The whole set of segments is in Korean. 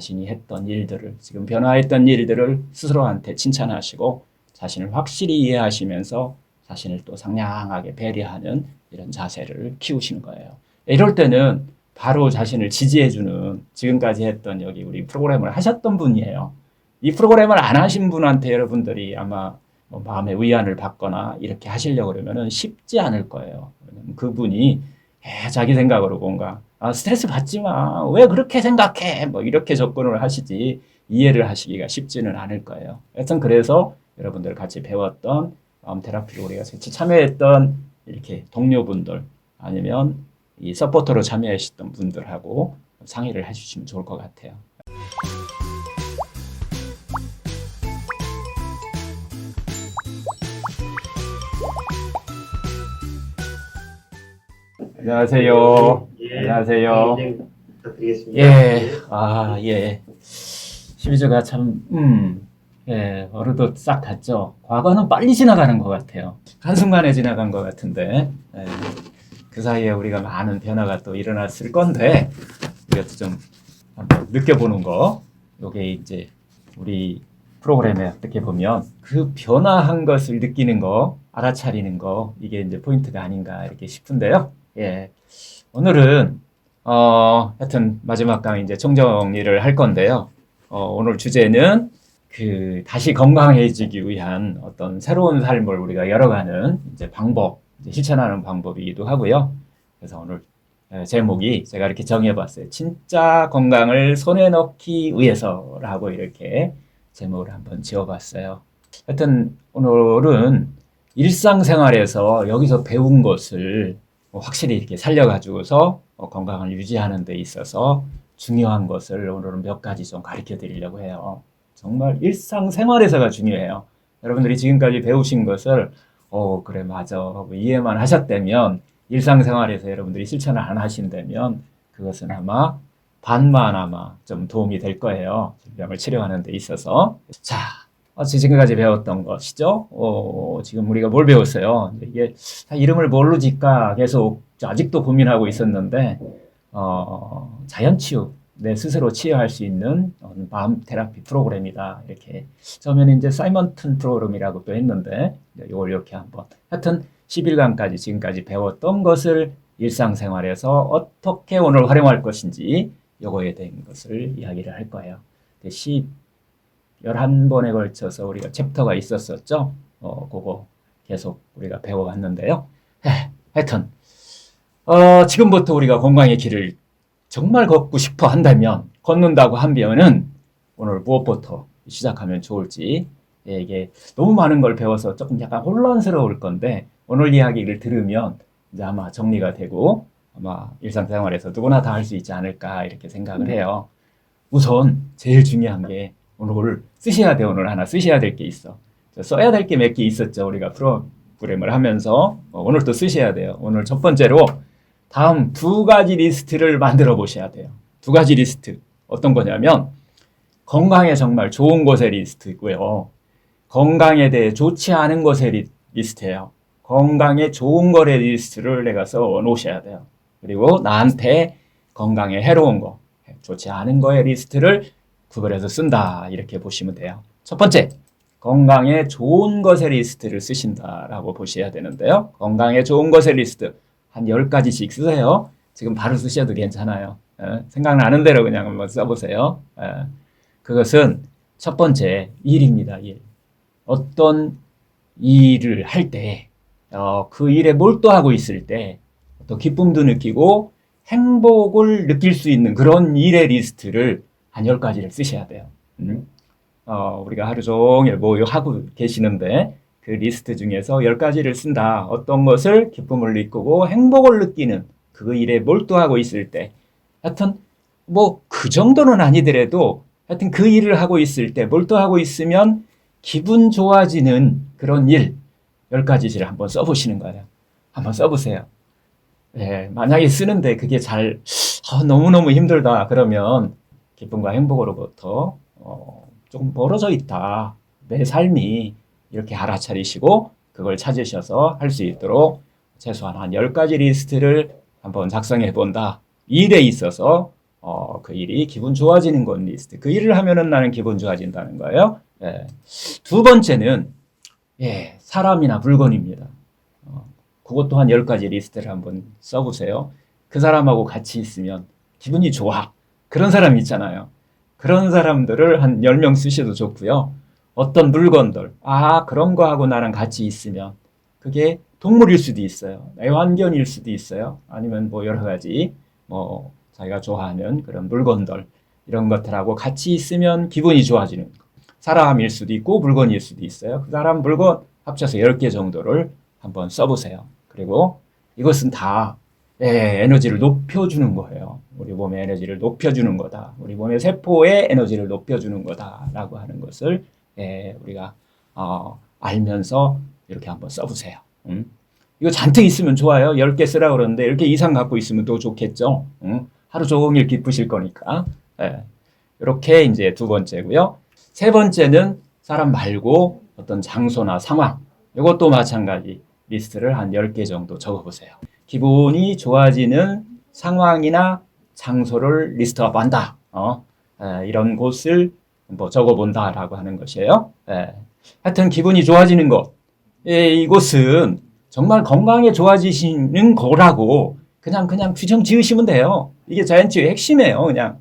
자신이 했던 일들을, 지금 변화했던 일들을 스스로한테 칭찬하시고 자신을 확실히 이해하시면서 자신을 또 상냥하게 배려하는 이런 자세를 키우시는 거예요. 이럴 때는 바로 자신을 지지해주는, 지금까지 했던 여기 우리 프로그램을 하셨던 분이에요. 이 프로그램을 안 하신 분한테 여러분들이 아마 뭐 마음의 위안을 받거나 이렇게 하시려고 그러면 쉽지 않을 거예요. 그분이 자기 생각으로 뭔가 스트레스 받지 마, 왜 그렇게 생각해, 뭐 이렇게 접근을 하시지 이해를 하시기가 쉽지는 않을 거예요. 하여튼 그래서 여러분들 같이 배웠던 마음 테라피를 우리가 같이 참여했던 이렇게 동료분들 아니면 이 서포터로 참여하셨던 분들하고 상의를 해주시면 좋을 것 같아요. 안녕하세요. 예, 안녕하세요. 진행 부탁드리겠습니다. 예, 예. 12주가 참, 어느덧 싹 갔죠. 과거는 빨리 지나가는 것 같아요. 한순간에 지나간 것 같은데, 그 사이에 우리가 많은 변화가 또 일어났을 건데, 이것도 좀 한번 느껴보는 거, 요게 이제 우리 프로그램에 어떻게 보면 그 변화한 것을 느끼는 거, 알아차리는 거, 이게 이제 포인트가 아닌가 이렇게 싶은데요. 예. 오늘은, 하여튼 마지막 강의 이제 총정리를 할 건데요. 오늘 주제는 다시 건강해지기 위한 어떤 새로운 삶을 우리가 열어가는 이제 방법, 이제 실천하는 방법이기도 하고요. 그래서 오늘 제목이 제가 이렇게 정해봤어요. 진짜 건강을 손에 넣기 위해서라고 이렇게 제목을 한번 지어봤어요. 하여튼 오늘은 일상생활에서 여기서 배운 것을 확실히 이렇게 살려가지고서 건강을 유지하는 데 있어서 중요한 것을 오늘은 몇 가지 좀 가르쳐 드리려고 해요. 정말 일상생활에서가 중요해요. 여러분들이 지금까지 배우신 것을 그래 맞아 하고 이해만 하셨다면 일상생활에서 여러분들이 실천을 안 하신다면 그것은 아마 반만 아마 좀 도움이 될 거예요. 질병을 치료하는 데 있어서. 자, 지금까지 배웠던 것이죠. 지금 우리가 뭘 배웠어요? 이게 이름을 뭘로 짓까 계속 아직도 고민하고 있었는데 자연치유, 내 스스로 치유할 수 있는 마음 테라피 프로그램이다. 이렇게 처음에는 이제 사이먼튼 프로그램이라고 또 했는데 이걸 이렇게 한번 하여튼 10일간까지 지금까지 배웠던 것을 일상생활에서 어떻게 오늘 활용할 것인지 요거에 대한 것을 이야기를 할 거예요. 11번에 걸쳐서 우리가 챕터가 있었었죠. 그거 계속 우리가 배워왔는데요. 하여튼 지금부터 우리가 건강의 길을 정말 걷고 싶어 한다면, 걷는다고 하면은 오늘 무엇부터 시작하면 좋을지, 이게 너무 많은 걸 배워서 조금 약간 혼란스러울 건데 오늘 이야기를 들으면 이제 아마 정리가 되고 아마 일상생활에서 누구나 다 할 수 있지 않을까 이렇게 생각을 해요. 우선 제일 중요한 게 오늘 쓰셔야 돼. 오늘 하나 쓰셔야 될 게 있어. 써야 될 게 몇 개 있었죠. 우리가 프로그램을 하면서 오늘 또 쓰셔야 돼요. 오늘 첫 번째로 다음 두 가지 리스트를 만들어 보셔야 돼요. 두 가지 리스트. 어떤 거냐면 건강에 정말 좋은 것의 리스트고요. 건강에 대해 좋지 않은 것의 리스트예요. 건강에 좋은 거의 리스트를 내가 써 놓으셔야 돼요. 그리고 나한테 건강에 해로운 거, 좋지 않은 거의 리스트를 구별해서 쓴다. 이렇게 보시면 돼요. 첫 번째, 건강에 좋은 것의 리스트를 쓰신다라고 보셔야 되는데요. 건강에 좋은 것의 리스트 한 10가지씩 쓰세요. 지금 바로 쓰셔도 괜찮아요. 생각나는 대로 그냥 한번 써보세요. 그것은 첫 번째, 일입니다. 일. 어떤 일을 할 때, 그 일에 몰두하고 있을 때, 또 기쁨도 느끼고 행복을 느낄 수 있는 그런 일의 리스트를 한 10가지를 쓰셔야 돼요. 우리가 하루 종일 뭐 하고 계시는데 그 리스트 중에서 10가지를 쓴다. 어떤 것을 기쁨을 느끼고 행복을 느끼는 그 일에 몰두하고 있을 때, 하여튼 뭐 그 정도는 아니더라도 하여튼 그 일을 하고 있을 때 몰두하고 있으면 기분 좋아지는 그런 일 10가지를 한번 써보시는 거예요. 한번 써보세요. 만약에 쓰는데 그게 너무너무 힘들다 그러면 기쁨과 행복으로부터 조금 멀어져 있다. 내 삶이 이렇게 알아차리시고 그걸 찾으셔서 할 수 있도록 최소한 한 10가지 리스트를 한번 작성해 본다. 일에 있어서 그 일이 기분 좋아지는 것 리스트. 그 일을 하면은 나는 기분 좋아진다는 거예요. 예. 두 번째는 사람이나 물건입니다. 그것도 한 10가지 리스트를 한번 써보세요. 그 사람하고 같이 있으면 기분이 좋아. 그런 사람 있잖아요. 그런 사람들을 한 10명 쓰셔도 좋고요. 어떤 물건들, 그런 거하고 나랑 같이 있으면 그게 동물일 수도 있어요. 애완견일 수도 있어요. 아니면 뭐 여러 가지 뭐 자기가 좋아하는 그런 물건들 이런 것들하고 같이 있으면 기분이 좋아지는 거. 사람일 수도 있고 물건일 수도 있어요. 그 사람 물건 합쳐서 10개 정도를 한번 써보세요. 그리고 이것은 다 에너지를 높여주는 거예요. 우리 몸의 에너지를 높여주는 거다. 우리 몸의 세포의 에너지를 높여주는 거다라고 하는 것을 우리가 알면서 이렇게 한번 써보세요. 이거 잔뜩 있으면 좋아요. 10개 쓰라 그러는데 10개 이상 갖고 있으면 더 좋겠죠. 하루 종일 기쁘실 거니까. 이렇게 이제 두 번째고요. 세 번째는 사람 말고 어떤 장소나 상황. 이것도 마찬가지 리스트를 한 10개 정도 적어보세요. 기분이 좋아지는 상황이나 장소를 리스트업 한다. 이런 곳을 뭐 적어본다라고 하는 것이에요. 하여튼 기분이 좋아지는 것. 이곳은 정말 건강에 좋아지시는 거라고 그냥 규정 지으시면 돼요. 이게 자연치유의 핵심이에요. 그냥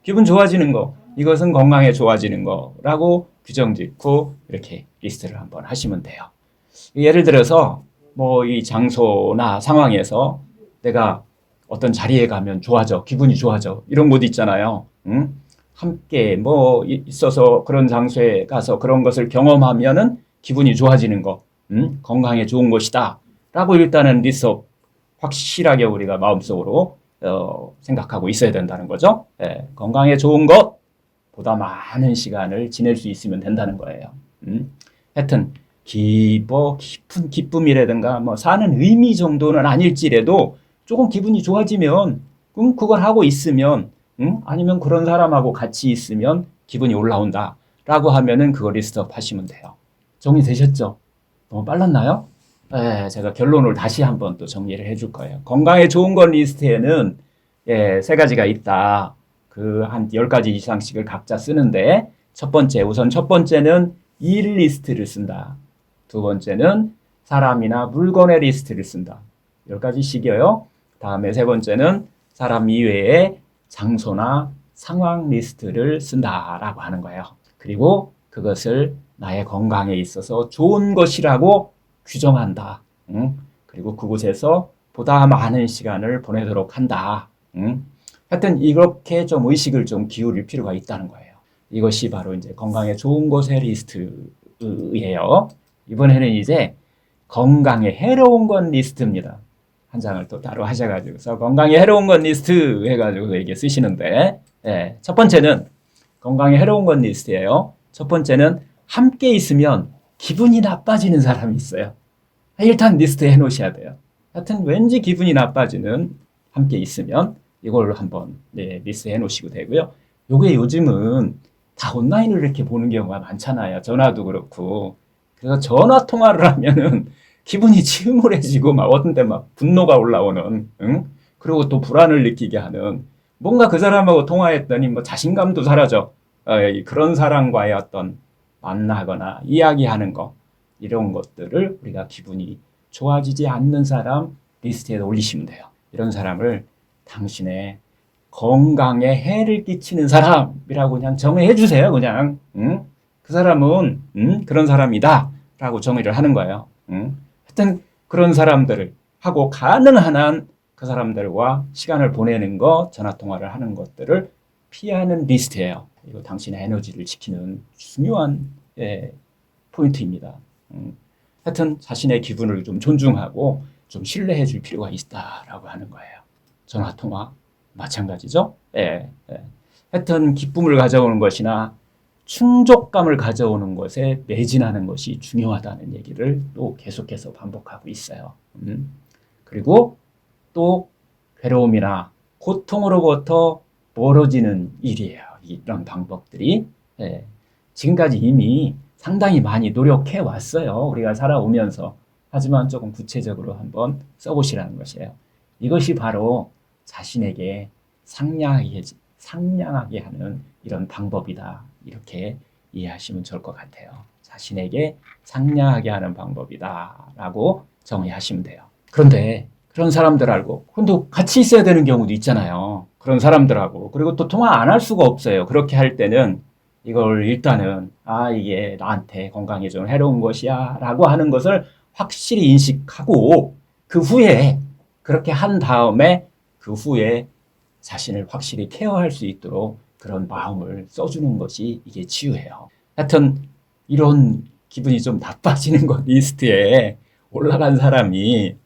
기분 좋아지는 거. 이것은 건강에 좋아지는 거라고 규정 짓고 이렇게 리스트를 한번 하시면 돼요. 예를 들어서 뭐 이 장소나 상황에서 내가 어떤 자리에 가면 좋아져, 기분이 좋아져 이런 곳 있잖아요. 함께 뭐 있어서 그런 장소에 가서 그런 것을 경험하면은 기분이 좋아지는 거, 건강에 좋은 것이다 라고 일단은 리스트 확실하게 우리가 마음속으로 생각하고 있어야 된다는 거죠. 건강에 좋은 것보다 많은 시간을 지낼 수 있으면 된다는 거예요. 하여튼 깊은 기쁨이라든가 뭐 사는 의미 정도는 아닐지라도 조금 기분이 좋아지면 그걸 하고 있으면 아니면 그런 사람하고 같이 있으면 기분이 올라온다 라고 하면은 그거 리스트업 하시면 돼요. 정리되셨죠? 너무 빨랐나요? 제가 결론을 다시 한번 또 정리를 해줄 거예요. 건강에 좋은 것 리스트에는 3가지가 있다. 그 한 10가지 이상씩을 각자 쓰는데 우선 첫 번째는 일 리스트를 쓴다. 두 번째는 사람이나 물건의 리스트를 쓴다. 10가지씩이요. 다음에 세 번째는 사람 이외의 장소나 상황 리스트를 쓴다라고 하는 거예요. 그리고 그것을 나의 건강에 있어서 좋은 것이라고 규정한다. 그리고 그곳에서 보다 많은 시간을 보내도록 한다. 하여튼 이렇게 좀 의식을 좀 기울일 필요가 있다는 거예요. 이것이 바로 이제 건강에 좋은 것의 리스트예요. 이번에는 이제 건강에 해로운 것 리스트입니다. 한 장을 또 따로 하셔가지고서 건강에 해로운 것 리스트 해가지고 이게 쓰시는데, 첫 번째는 건강에 해로운 것 리스트예요. 첫 번째는 함께 있으면 기분이 나빠지는 사람이 있어요. 일단 리스트에 해놓으셔야 돼요. 하여튼 왠지 기분이 나빠지는 함께 있으면 이걸로 한번 리스트에 해놓으시고 되고요. 요게 요즘은 다 온라인으로 이렇게 보는 경우가 많잖아요. 전화도 그렇고. 그래서 전화 통화를 하면은 기분이 침울해지고 막 어떤 때 막 분노가 올라오는, 그리고 또 불안을 느끼게 하는 뭔가 그 사람하고 통화했더니 뭐 자신감도 사라져. 그런 사람과의 어떤 만나거나 이야기하는 거 이런 것들을 우리가 기분이 좋아지지 않는 사람 리스트에 올리시면 돼요. 이런 사람을 당신의 건강에 해를 끼치는 사람이라고 그냥 정의해 주세요. 그냥 그 사람은 그런 사람이다 라고 정의를 하는 거예요. 하여튼 그런 사람들을 하고 가능한 한 그 사람들과 시간을 보내는 거, 전화통화를 하는 것들을 피하는 리스트예요. 이거 당신의 에너지를 지키는 중요한 포인트입니다. 하여튼 자신의 기분을 좀 존중하고 좀 신뢰해 줄 필요가 있다라고 하는 거예요. 전화통화 마찬가지죠. 하여튼 기쁨을 가져오는 것이나 충족감을 가져오는 것에 매진하는 것이 중요하다는 얘기를 또 계속해서 반복하고 있어요. 그리고 또 괴로움이나 고통으로부터 멀어지는 일이에요. 이런 방법들이 지금까지 이미 상당히 많이 노력해 왔어요. 우리가 살아오면서. 하지만 조금 구체적으로 한번 써보시라는 것이에요. 이것이 바로 자신에게 상냥하게 하는 이런 방법이다. 이렇게 이해하시면 좋을 것 같아요. 자신에게 상냥하게 하는 방법이다라고 정의하시면 돼요. 그런데 그런 사람들하고 근데 같이 있어야 되는 경우도 있잖아요. 그런 사람들하고 그리고 또 통화 안 할 수가 없어요. 그렇게 할 때는 이걸 일단은 이게 나한테 건강에 좀 해로운 것이야 라고 하는 것을 확실히 인식하고 그 후에 그렇게 한 다음에 그 후에 자신을 확실히 케어할 수 있도록 그런 마음을 써주는 것이 이게 치유예요. 하여튼 이런 기분이 좀 나빠지는 것 리스트에 올라간 사람이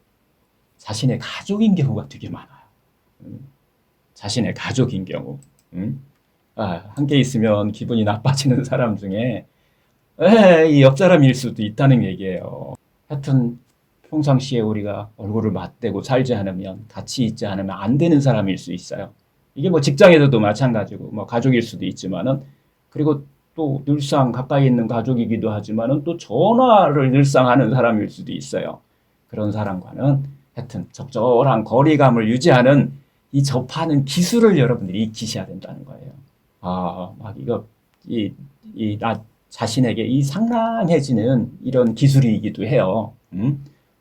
자신의 가족인 경우가 되게 많아요. 자신의 가족인 경우. 함께 있으면 기분이 나빠지는 사람 중에 이 옆 사람일 수도 있다는 얘기예요. 하여튼 평상시에 우리가 얼굴을 맞대고 살지 않으면 같이 있지 않으면 안 되는 사람일 수 있어요. 이게 뭐 직장에서도 마찬가지고 뭐 가족일 수도 있지만은 그리고 또 늘상 가까이 있는 가족이기도 하지만은 또 전화를 늘상 하는 사람일 수도 있어요. 그런 사람과는 하여튼 적절한 거리감을 유지하는 이 접하는 기술을 여러분들이 익히셔야 된다는 거예요. 막 이거 나 자신에게 이 상냥해지는 이런 기술이기도 해요.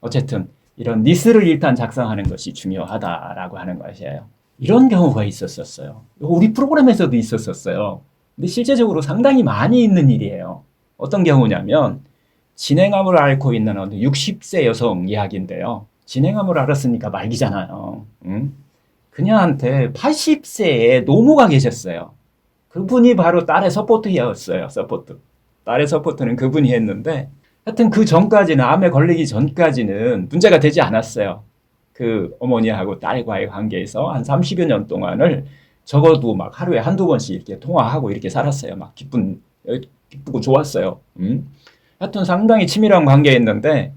어쨌든 이런 리스트를 일단 작성하는 것이 중요하다라고 하는 것이에요. 이런 경우가 있었어요. 우리 프로그램에서도 있었어요. 근데 실제적으로 상당히 많이 있는 일이에요. 어떤 경우냐면 진행암을 앓고 있는 어느 60세 여성 이야기인데요. 진행암을 앓았으니까 말기잖아요. 그녀한테 80세의 노모가 계셨어요. 그분이 바로 딸의 서포트였어요. 서포트. 딸의 서포트는 그분이 했는데 하여튼 그 전까지는 암에 걸리기 전까지는 문제가 되지 않았어요. 그 어머니하고 딸과의 관계에서 한 30여 년 동안을 적어도 막 하루에 한두 번씩 이렇게 통화하고 이렇게 살았어요. 막 기쁘고 좋았어요. 하여튼 상당히 치밀한 관계였는데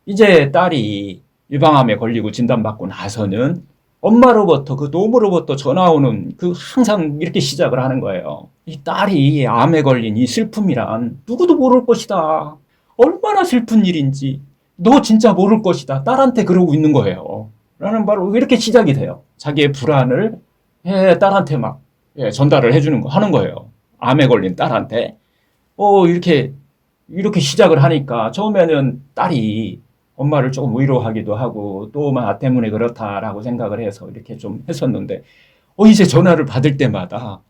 이제 딸이 유방암에 걸리고 진단받고 나서는 엄마로부터 그 노모로부터 전화 오는 그 항상 이렇게 시작을 하는 거예요. 이 딸이 암에 걸린 이 슬픔이란 누구도 모를 것이다. 얼마나 슬픈 일인지 너 진짜 모를 것이다. 딸한테 그러고 있는 거예요. 라는 바로 이렇게 시작이 돼요. 자기의 불안을 딸한테 막 전달을 해주는 거 하는 거예요. 암에 걸린 딸한테. 이렇게 시작을 하니까 처음에는 딸이 엄마를 조금 위로하기도 하고 또 나 때문에 그렇다라고 생각을 해서 이렇게 좀 했었는데 이제 전화를 받을 때마다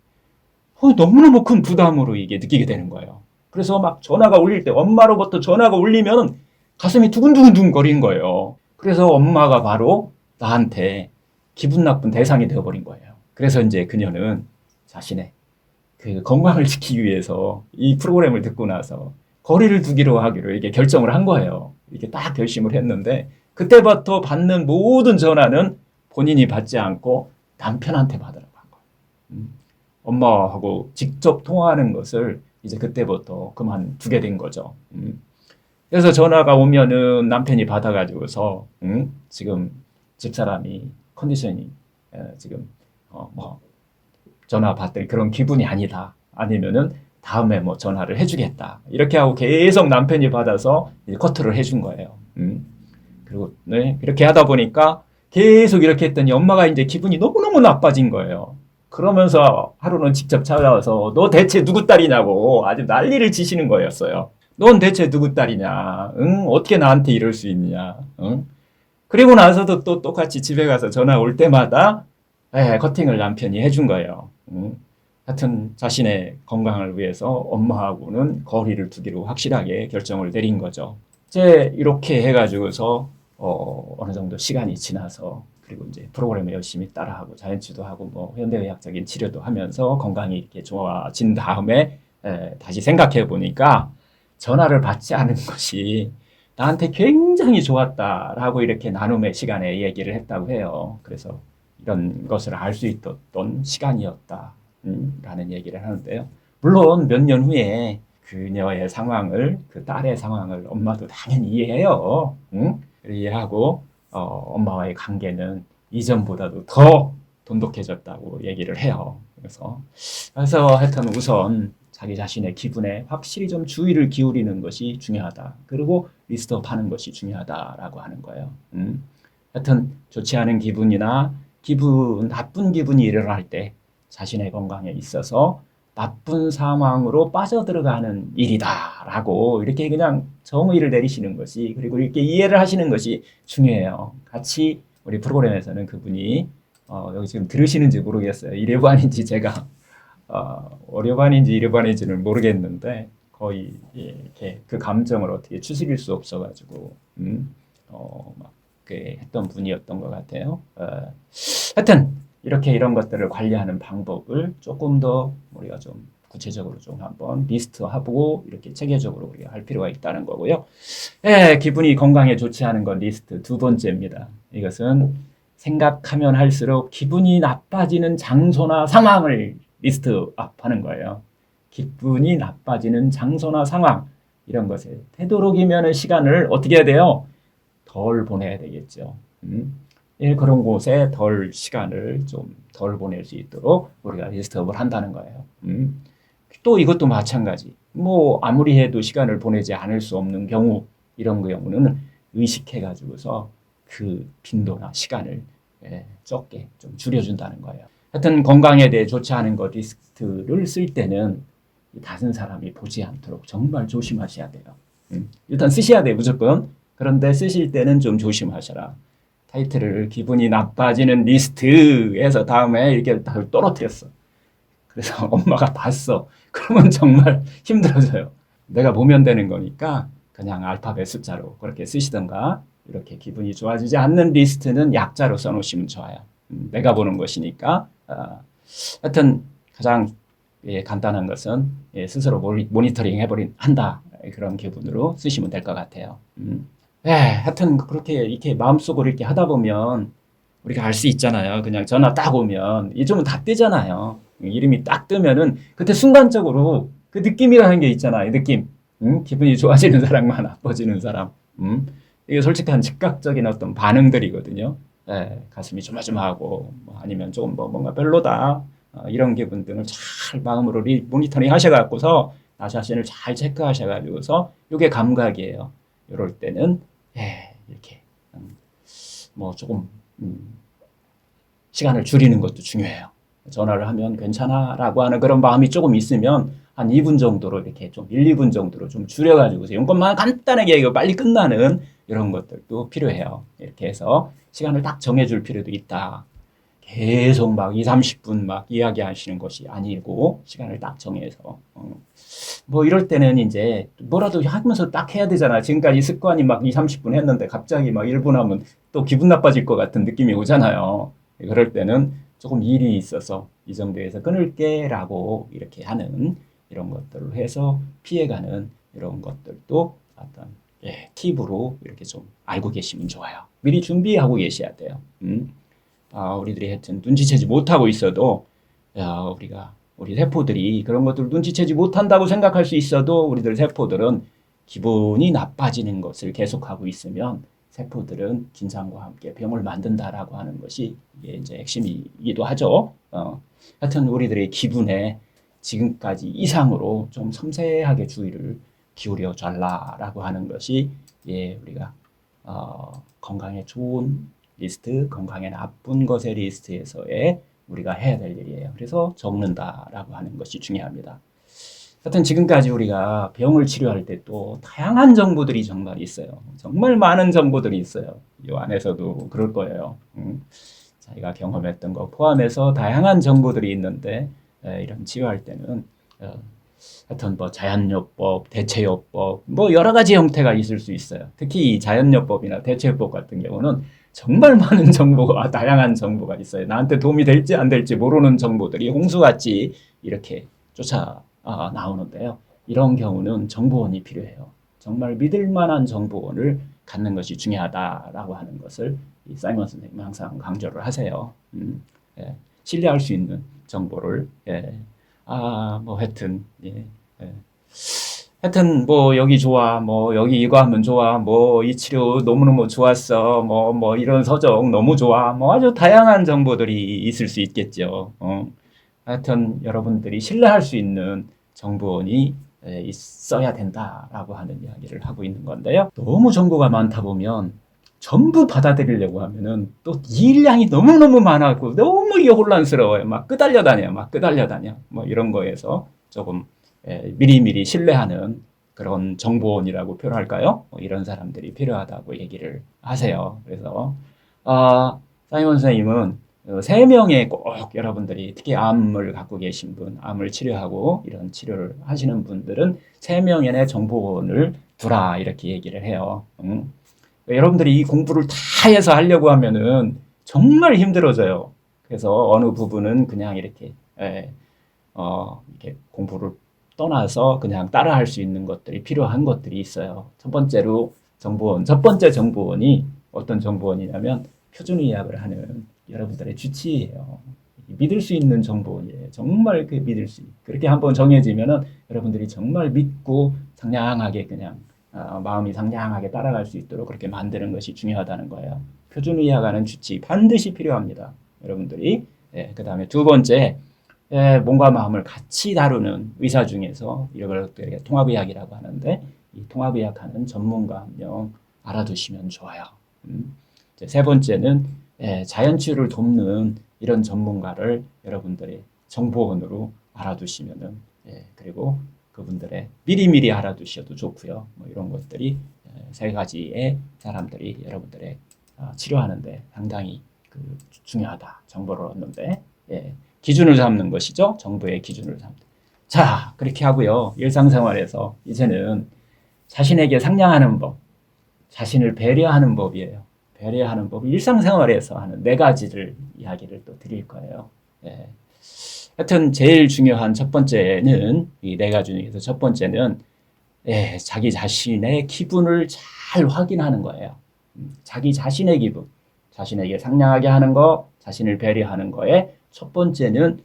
너무너무 큰 부담으로 이게 느끼게 되는 거예요. 그래서 막 전화가 울릴 때 엄마로부터 전화가 울리면 가슴이 두근두근 거리는 거예요. 그래서 엄마가 바로 나한테 기분 나쁜 대상이 되어버린 거예요. 그래서 이제 그녀는 자신의 그 건강을 지키기 위해서 이 프로그램을 듣고 나서 거리를 두기로 하기로 이렇게 결정을 한 거예요. 이렇게 딱 결심을 했는데 그때부터 받는 모든 전화는 본인이 받지 않고 남편한테 받으라고 한 거예요. 엄마하고 직접 통화하는 것을 이제 그때부터 그만두게 된 거죠. 그래서 전화가 오면은 남편이 받아가지고서 지금 집사람이 컨디션이 지금 뭐 전화 받을 그런 기분이 아니다. 아니면은 다음에 뭐 전화를 해주겠다. 이렇게 하고 계속 남편이 받아서 커트를 해준 거예요. 그리고 이렇게 하다 보니까 계속 이렇게 했더니 엄마가 이제 기분이 너무너무 나빠진 거예요. 그러면서 하루는 직접 찾아와서 너 대체 누구 딸이냐고 아주 난리를 치시는 거였어요. 넌 대체 누구 딸이냐? 응? 어떻게 나한테 이럴 수 있냐? 응? 그리고 나서도 또 똑같이 집에 가서 전화 올 때마다 커팅을 남편이 해준 거예요. 하여튼 자신의 건강을 위해서 엄마하고는 거리를 두기로 확실하게 결정을 내린 거죠. 이제 이렇게 해가지고서 어느 정도 시간이 지나서 그리고 이제 프로그램을 열심히 따라하고 자연치유도 하고 뭐 현대의학적인 치료도 하면서 건강이 이렇게 좋아진 다음에 다시 생각해 보니까 전화를 받지 않은 것이 나한테 굉장히 좋았다라고 이렇게 나눔의 시간에 얘기를 했다고 해요. 그래서 이런 것을 알 수 있었던 시간이었다. 라는 얘기를 하는데요. 물론 몇 년 후에 그녀의 상황을, 그 딸의 상황을 엄마도 당연히 이해해요. 이해하고 엄마와의 관계는 이전보다도 더 돈독해졌다고 얘기를 해요. 그래서 하여튼 우선 자기 자신의 기분에 확실히 좀 주의를 기울이는 것이 중요하다. 그리고 리스트업 하는 것이 중요하다라고 하는 거예요. 하여튼 좋지 않은 기분이나 나쁜 기분이 일어날 때 자신의 건강에 있어서 나쁜 상황으로 빠져들어가는 일이다라고 이렇게 그냥 정의를 내리시는 것이, 그리고 이렇게 이해를 하시는 것이 중요해요. 같이 우리 프로그램에서는 그분이 여기 지금 들으시는지 모르겠어요. 이래반인지 제가 어려반인지 이래반인지는 모르겠는데 거의 이렇게 그 감정을 어떻게 추스릴 수 없어가지고 막 했던 분이었던 것 같아요. 하여튼 이렇게 이런 것들을 관리하는 방법을 조금 더 우리가 좀 구체적으로 좀 한번 리스트하고 이렇게 체계적으로 우리가 할 필요가 있다는 거고요. 기분이 건강에 좋지 않은 건 리스트 두 번째입니다. 이것은 생각하면 할수록 기분이 나빠지는 장소나 상황을 리스트업하는 거예요. 기분이 나빠지는 장소나 상황, 이런 것에 되도록이면 시간을 어떻게 해야 돼요? 덜 보내야 되겠죠. 그런 곳에 시간을 좀 덜 보낼 수 있도록 우리가 리스트업을 한다는 거예요. 또 이것도 마찬가지. 뭐 아무리 해도 시간을 보내지 않을 수 없는 경우, 이런 경우는 의식해가지고서 그 빈도나 시간을 적게 좀 줄여준다는 거예요. 하여튼 건강에 대해 좋지 않은 것 리스트를 쓸 때는 다른 사람이 보지 않도록 정말 조심하셔야 돼요. 일단 쓰셔야 돼요, 무조건. 그런데 쓰실 때는 좀 조심하셔라. 타이틀을 기분이 나빠지는 리스트에서 다음에 이렇게 다 떨어뜨렸어. 그래서 엄마가 봤어. 그러면 정말 힘들어져요. 내가 보면 되는 거니까 그냥 알파벳 숫자로 그렇게 쓰시던가, 이렇게 기분이 좋아지지 않는 리스트는 약자로 써놓으시면 좋아요. 내가 보는 것이니까. 하여튼 가장 간단한 것은 스스로 모니터링 한다. 그런 기분으로 쓰시면 될 것 같아요. 하여튼 그렇게 이렇게 마음속으로 이렇게 하다 보면 우리가 알 수 있잖아요. 그냥 전화 딱 오면 요즘은 다 뜨잖아요. 이름이 딱 뜨면은 그때 순간적으로 그 느낌이라는 게 있잖아요. 느낌. 기분이 좋아지는 사람과 나빠지는 사람. 이게 솔직한 즉각적인 어떤 반응들이거든요. 가슴이 조마조마하고 뭐 아니면 조금 뭔가 별로다. 이런 기분 등을 잘 마음으로 모니터링 하셔갖고서 나 자신을 잘 체크하셔가지고서 이게 감각이에요. 이럴 때는 이렇게 뭐 조금 시간을 줄이는 것도 중요해요. 전화를 하면 괜찮아 라고 하는 그런 마음이 조금 있으면 한 2분 정도로 이렇게 좀 1, 2분 정도로 좀 줄여가지고서 이것만 간단하게 이거 빨리 끝나는 이런 것들도 필요해요. 이렇게 해서 시간을 딱 정해줄 필요도 있다. 계속 막 2, 30분 막 이야기하시는 것이 아니고 시간을 딱 정해서 뭐 이럴 때는 이제 뭐라도 하면서 딱 해야 되잖아. 지금까지 습관이 막 2, 30분 했는데 갑자기 막 1분 하면 또 기분 나빠질 것 같은 느낌이 오잖아요. 그럴 때는 조금 일이 있어서 이 정도에서 끊을게 라고 이렇게 하는 이런 것들을 해서 피해가는 이런 것들도 어떤 팁으로 이렇게 좀 알고 계시면 좋아요. 미리 준비하고 계셔야 돼요. 우리들이 하여튼 눈치채지 못하고 있어도 우리 세포들이 그런 것들을 눈치채지 못한다고 생각할 수 있어도 우리들 세포들은 기분이 나빠지는 것을 계속하고 있으면 세포들은 긴장과 함께 병을 만든다라고 하는 것이 이게 이제 핵심이기도 하죠. 하여튼 우리들의 기분에 지금까지 이상으로 좀 섬세하게 주의를 기울여 달라라고 하는 것이 우리가 건강에 좋은 리스트, 건강에 나쁜 것의 리스트에서의 우리가 해야 될 일이에요. 그래서 적는다라고 하는 것이 중요합니다. 하여튼 지금까지 우리가 병을 치료할 때 또 다양한 정보들이 정말 있어요. 정말 많은 정보들이 있어요. 이 안에서도 그럴 거예요. 자기가 경험했던 거 포함해서 다양한 정보들이 있는데 이런 치료할 때는 하여튼 뭐 자연요법, 대체요법 뭐 여러 가지 형태가 있을 수 있어요. 특히 자연요법이나 대체요법 같은 경우는 정말 많은 정보가 다양한 정보가 있어요. 나한테 도움이 될지 안 될지 모르는 정보들이 홍수같이 이렇게 나오는데요. 이런 경우는 정보원이 필요해요. 정말 믿을 만한 정보원을 갖는 것이 중요하다라고 하는 것을 사이먼 선생님은 항상 강조를 하세요. 신뢰할 수 있는 정보를 뭐 하여튼 하여튼 뭐 여기 좋아, 뭐 여기 이거 하면 좋아, 뭐 이 치료 너무너무 좋았어, 뭐 이런 서적 너무 좋아, 뭐 아주 다양한 정보들이 있을 수 있겠죠. 하여튼 여러분들이 신뢰할 수 있는 정보원이 있어야 된다라고 하는 이야기를 하고 있는 건데요. 너무 정보가 많다 보면 전부 받아들이려고 하면은 또 일량이 너무너무 많아고 너무 이게 혼란스러워요. 막 끄달려 다녀. 뭐 이런 거에서 조금 미리미리 신뢰하는 그런 정보원이라고 표현할까요? 뭐 이런 사람들이 필요하다고 얘기를 하세요. 그래서 사이먼 선생님은 3명의 꼭 여러분들이 특히 암을 갖고 계신 분, 암을 치료하고 이런 치료를 하시는 분들은 3명의 정보원을 두라 이렇게 얘기를 해요. 여러분들이 이 공부를 다 해서 하려고 하면은 정말 힘들어져요. 그래서 어느 부분은 그냥 이렇게 이렇게 공부를 떠나서 그냥 따라할 수 있는 것들이 필요한 것들이 있어요. 첫 번째 정보원이 어떤 정보원이냐면 표준의학을 하는 여러분들의 주치의예요. 믿을 수 있는 정보원이에요. 정말 믿을 수 그렇게 한번 정해지면은 여러분들이 정말 믿고 상냥하게 그냥 마음이 상냥하게 따라갈 수 있도록 그렇게 만드는 것이 중요하다는 거예요. 표준의학하는 주치 반드시 필요합니다. 여러분들이. 그 다음에 두 번째, 몸과 마음을 같이 다루는 의사 중에서 이걸 통합의학이라고 하는데 이 통합의학하는 전문가 한 명 알아두시면 좋아요. 세 번째는 자연치유를 돕는 이런 전문가를 여러분들이 정보원으로 알아두시면은 그리고 그분들의 미리미리 알아두셔도 좋고요. 뭐 이런 것들이 세 가지의 사람들이 여러분들의 치료하는데 상당히 중요하다. 정보를 얻는데 기준을 잡는 것이죠. 정보의 기준을 잡는. 자, 그렇게 하고요. 일상생활에서 이제는 자신에게 상냥하는 법, 자신을 배려하는 법이에요. 배려하는 법이 일상생활에서 하는 4가지를 이야기를 또 드릴 거예요. 하여튼 제일 중요한 첫 번째는 이 4가지 중에서 첫 번째는 자기 자신의 기분을 잘 확인하는 거예요. 자기 자신의 기분, 자신에게 상냥하게 하는 거, 자신을 배려하는 거에 첫 번째는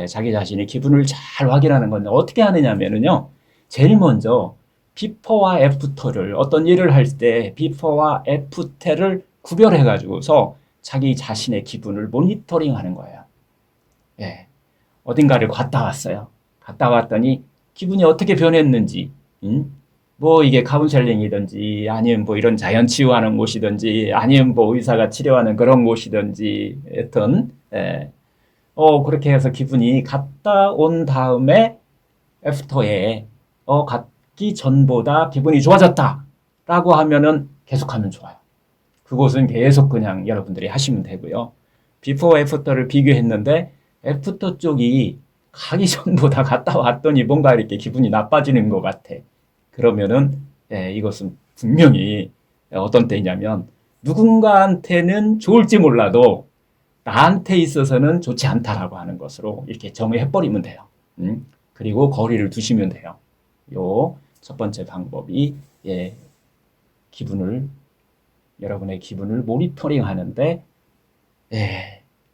자기 자신의 기분을 잘 확인하는 건데 어떻게 하느냐면요. 제일 먼저 비포와 애프터를 어떤 일을 할 때 비포와 애프터를 구별해 가지고서 자기 자신의 기분을 모니터링 하는 거예요. 어딘가를 갔다 왔어요. 갔다 왔더니 기분이 어떻게 변했는지, 뭐 이게 카운셀링이든지 아니면 뭐 이런 자연 치유하는 곳이든지 아니면 뭐 의사가 치료하는 그런 곳이든지 하여튼 그렇게 해서 기분이 갔다 온 다음에 애프터에 갔기 전보다 기분이 좋아졌다라고 하면은 계속하면 좋아요. 그곳은 계속 그냥 여러분들이 하시면 되고요. 비포 애프터를 비교했는데 애프터 쪽이 가기 전보다 갔다 왔더니 뭔가 이렇게 기분이 나빠지는 것 같아. 그러면은 이것은 분명히 어떤 때냐면 누군가한테는 좋을지 몰라도 나한테 있어서는 좋지 않다라고 하는 것으로 이렇게 정의해버리면 돼요. 그리고 거리를 두시면 돼요. 요 첫 번째 방법이 여러분의 기분을 모니터링 하는데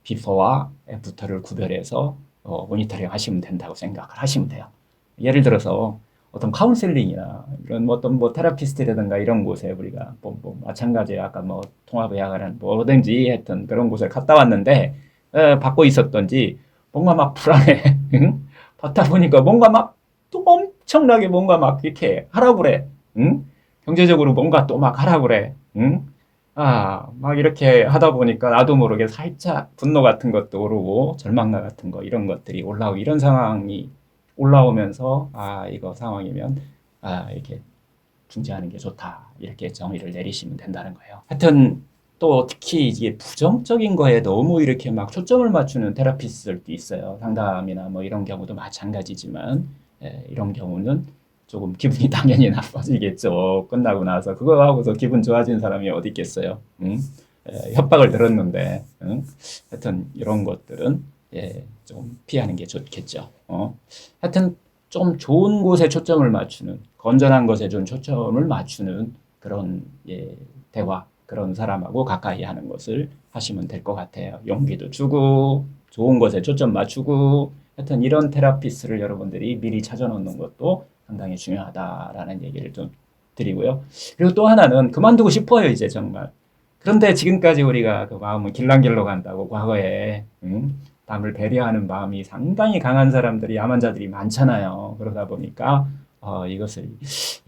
비포와 애프터를 구별해서 모니터링 하시면 된다고 생각을 하시면 돼요. 예를 들어서 어떤 카운셀링이나 이런 어떤 테라피스트라든가 이런 곳에 우리가 마찬가지로 아까 통합의학을 뭐든지 했던 그런 곳에 갔다 왔는데 받고 있었던지 뭔가 막 불안해. 받다 보니까 뭔가 막 또 엄청나게 뭔가 막 이렇게 하라고 그래. 경제적으로 뭔가 또 막 하라고 그래. 막 이렇게 하다 보니까 나도 모르게 살짝 분노 같은 것도 오르고 절망감 같은 거 이런 것들이 올라오고 이런 상황이 올라오면서 이거 상황이면 이렇게 중지하는 게 좋다 이렇게 정의를 내리시면 된다는 거예요. 하여튼 또 특히 이게 부정적인 거에 너무 이렇게 막 초점을 맞추는 테라피스트들도 있어요. 상담이나 뭐 이런 경우도 마찬가지지만 이런 경우는 조금 기분이 당연히 나빠지겠죠. 끝나고 나서 그거 하고서 기분 좋아진 사람이 어디 있겠어요. 협박을 들었는데 하여튼 이런 것들은 좀 피하는 게 좋겠죠. 하여튼 좀 좋은 곳에 초점을 맞추는 건전한 것에 좀 초점을 맞추는 그런 대화 그런 사람하고 가까이 하는 것을 하시면 될 것 같아요. 용기도 주고 좋은 것에 초점 맞추고 하여튼 이런 테라피스트를 여러분들이 미리 찾아놓는 것도 상당히 중요하다라는 얘기를 좀 드리고요. 그리고 또 하나는 그만두고 싶어요, 이제 정말. 그런데 지금까지 우리가 그 마음을 길랑길로 간다고 과거에 남을 배려하는 마음이 상당히 강한 사람들이 암 환자들이 많잖아요. 그러다 보니까 이것을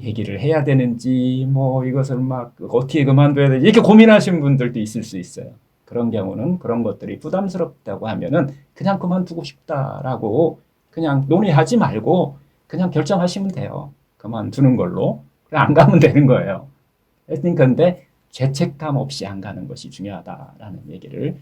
얘기를 해야 되는지, 뭐 이것을 막 어떻게 그만둬야 되지 이렇게 고민하시는 분들도 있을 수 있어요. 그런 경우는 그런 것들이 부담스럽다고 하면은 그냥 그만두고 싶다라고 그냥 논의하지 말고 그냥 결정하시면 돼요. 그만두는 걸로. 그냥 안 가면 되는 거예요. 하여튼 근데 죄책감 없이 안 가는 것이 중요하다라는 얘기를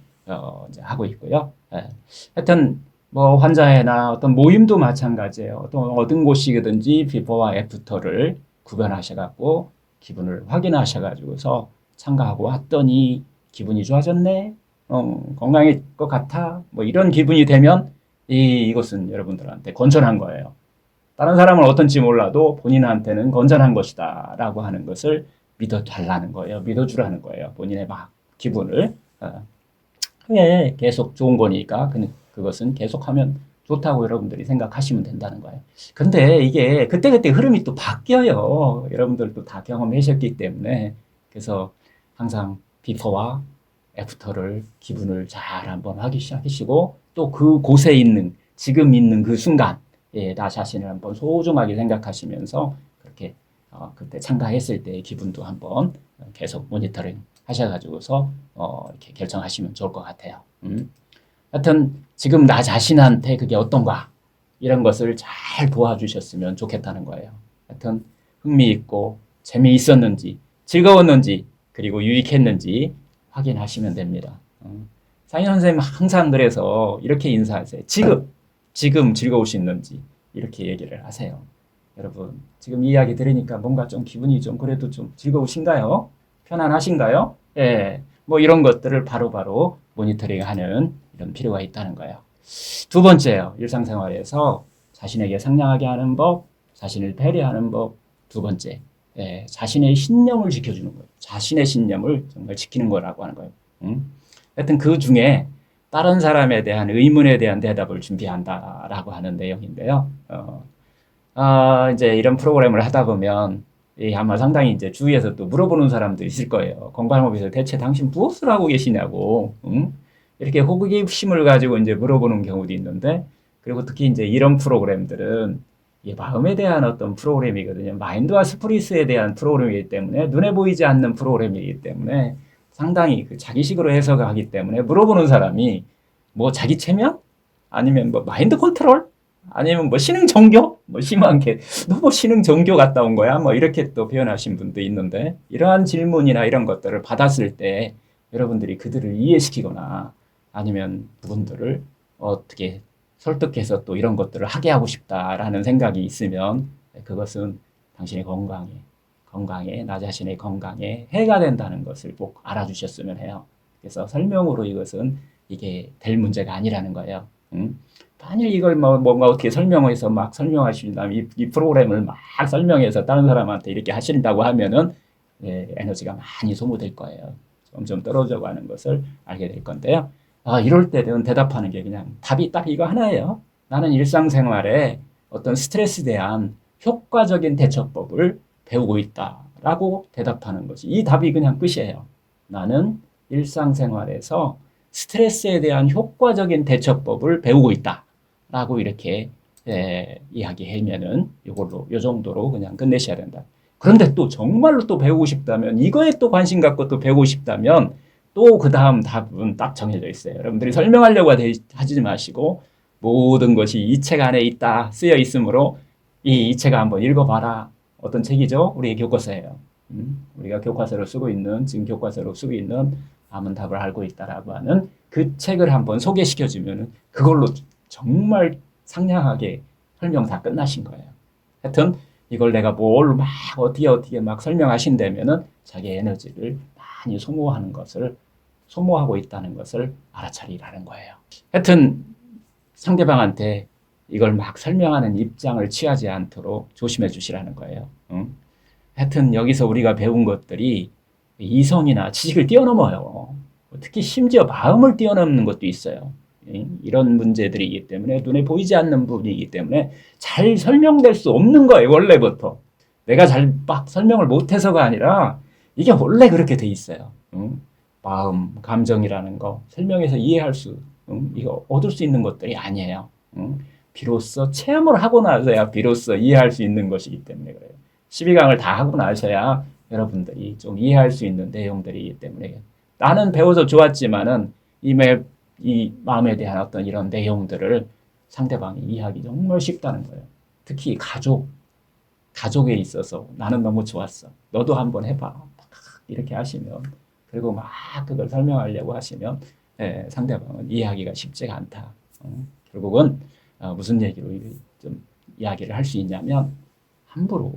이제 하고 있고요. 예. 하여튼 뭐 환자회나 어떤 모임도 마찬가지예요. 어떤 곳이든지 비포와 애프터를 구별하셔갖고 기분을 확인하셔가지고서 참가하고 왔더니 기분이 좋아졌네, 건강해질 것 같아, 뭐 이런 기분이 되면 이것은 여러분들한테 건전한 거예요. 다른 사람은 어떤지 몰라도 본인한테는 건전한 것이다라고 하는 것을 믿어달라는 거예요. 믿어주라는 거예요. 본인의 막 기분을. 그게 계속 좋은 거니까 그것은 계속하면 좋다고 여러분들이 생각하시면 된다는 거예요. 근데 이게 그때그때 흐름이 또 바뀌어요. 여러분들도 다 경험하셨기 때문에. 그래서 항상 비포와 애프터를 기분을 잘 한번 하시고 또 그 곳에 있는 지금 있는 그 순간 나 자신을 한번 소중하게 생각하시면서 그렇게 그때 참가했을 때의 기분도 한번 계속 모니터링 하셔가지고서 이렇게 결정하시면 좋을 것 같아요. 하여튼 지금 나 자신한테 그게 어떤가 이런 것을 잘 도와주셨으면 좋겠다는 거예요. 하여튼 흥미있고 재미있었는지 즐거웠는지 그리고 유익했는지 확인하시면 됩니다. 상인 선생님 항상 그래서 이렇게 인사하세요. 지금 즐거우셨는지 이렇게 얘기를 하세요. 여러분 지금 이야기 들으니까 뭔가 좀 기분이 좀 그래도 좀 즐거우신가요? 편안하신가요? 예, 뭐 이런 것들을 바로바로 모니터링하는 이런 필요가 있다는 거예요. 두 번째요. 일상생활에서 자신에게 상냥하게 하는 법, 자신을 배려하는 법. 두 번째, 자신의 신념을 지켜주는 거예요. 자신의 신념을 정말 지키는 거라고 하는 거예요. 하여튼 그 중에 다른 사람에 대한 의문에 대한 대답을 준비한다라고 하는 내용인데요. 이제 이런 프로그램을 하다 보면 아마 상당히 이제 주위에서 또 물어보는 사람도 있을 거예요. 건강법에서 대체 당신 무엇을 하고 계시냐고, 응? 이렇게 호기심을 가지고 이제 물어보는 경우도 있는데, 그리고 특히 이제 이런 프로그램들은 마음에 대한 어떤 프로그램이거든요. 마인드와 스피릿에 대한 프로그램이기 때문에 눈에 보이지 않는 프로그램이기 때문에 상당히 그 자기식으로 해석하기 때문에 물어보는 사람이 뭐 자기 체면? 아니면 뭐 마인드 컨트롤? 아니면 뭐 신흥 종교? 뭐 심하게 너 뭐 신흥 종교 갔다 온 거야? 뭐 이렇게 또 표현하신 분도 있는데 이러한 질문이나 이런 것들을 받았을 때 여러분들이 그들을 이해시키거나 아니면 그분들을 어떻게 설득해서 또 이런 것들을 하게 하고 싶다라는 생각이 있으면 그것은 당신의 건강에 나 자신의 건강에 해가 된다는 것을 꼭 알아주셨으면 해요. 그래서 설명으로 이것은 이게 될 문제가 아니라는 거예요. 만일 이걸 뭔가 어떻게 설명해서 막 설명하신다면 이 프로그램을 막 설명해서 다른 사람한테 이렇게 하신다고 하면은 에너지가 많이 소모될 거예요. 점점 떨어져 가는 것을 알게 될 건데요. 이럴 때는 대답하는 게 그냥 답이 딱 이거 하나예요. 나는 일상생활에 어떤 스트레스에 대한 효과적인 대처법을 배우고 있다라고 대답하는 것이 이 답이 그냥 끝이에요. 나는 일상생활에서 스트레스에 대한 효과적인 대처법을 배우고 있다라고 이렇게 이야기하면은 요 정도로 그냥 끝내셔야 된다. 그런데 또 정말로 또 배우고 싶다면 이거에 또 관심 갖고 또 배우고 싶다면 또 그 다음 답은 딱 정해져 있어요. 여러분들이 설명하려고 하지 마시고 모든 것이 이 책 안에 있다 쓰여 있으므로 이 책을 한번 읽어봐라. 어떤 책이죠? 우리의 교과서예요. 우리가 교과서로 쓰고 있는 지금 교과서로 쓰고 있는 남은 답을 알고 있다라고 하는 그 책을 한번 소개시켜주면 그걸로 정말 상냥하게 설명 다 끝나신 거예요. 하여튼 이걸 내가 뭘 막 어떻게 막 설명하신다면은 자기의 에너지를 많이 소모하고 있다는 것을 알아차리라는 거예요. 하여튼 상대방한테 이걸 막 설명하는 입장을 취하지 않도록 조심해 주시라는 거예요. 하여튼 여기서 우리가 배운 것들이 이성이나 지식을 뛰어넘어요. 특히 심지어 마음을 뛰어넘는 것도 있어요. 이런 문제들이기 때문에 눈에 보이지 않는 부분이기 때문에 잘 설명될 수 없는 거예요. 원래부터. 내가 잘 막 설명을 못해서가 아니라 이게 원래 그렇게 돼 있어요. 마음, 감정이라는 거 설명해서 이해할 수 이거 얻을 수 있는 것들이 아니에요. 비로소 체험을 하고 나서야 비로소 이해할 수 있는 것이기 때문에 그래요. 12강을 다 하고 나서야 여러분들이 좀 이해할 수 있는 내용들이기 때문에 나는 배워서 좋았지만은 이 마음에 대한 어떤 이런 내용들을 상대방이 이해하기 정말 쉽다는 거예요. 특히 가족에 있어서 나는 너무 좋았어. 너도 한번 해봐. 이렇게 하시면 그리고 막 그걸 설명하려고 하시면 상대방은 이해하기가 쉽지가 않다. 결국은 무슨 얘기로 좀 이야기를 할 수 있냐면 함부로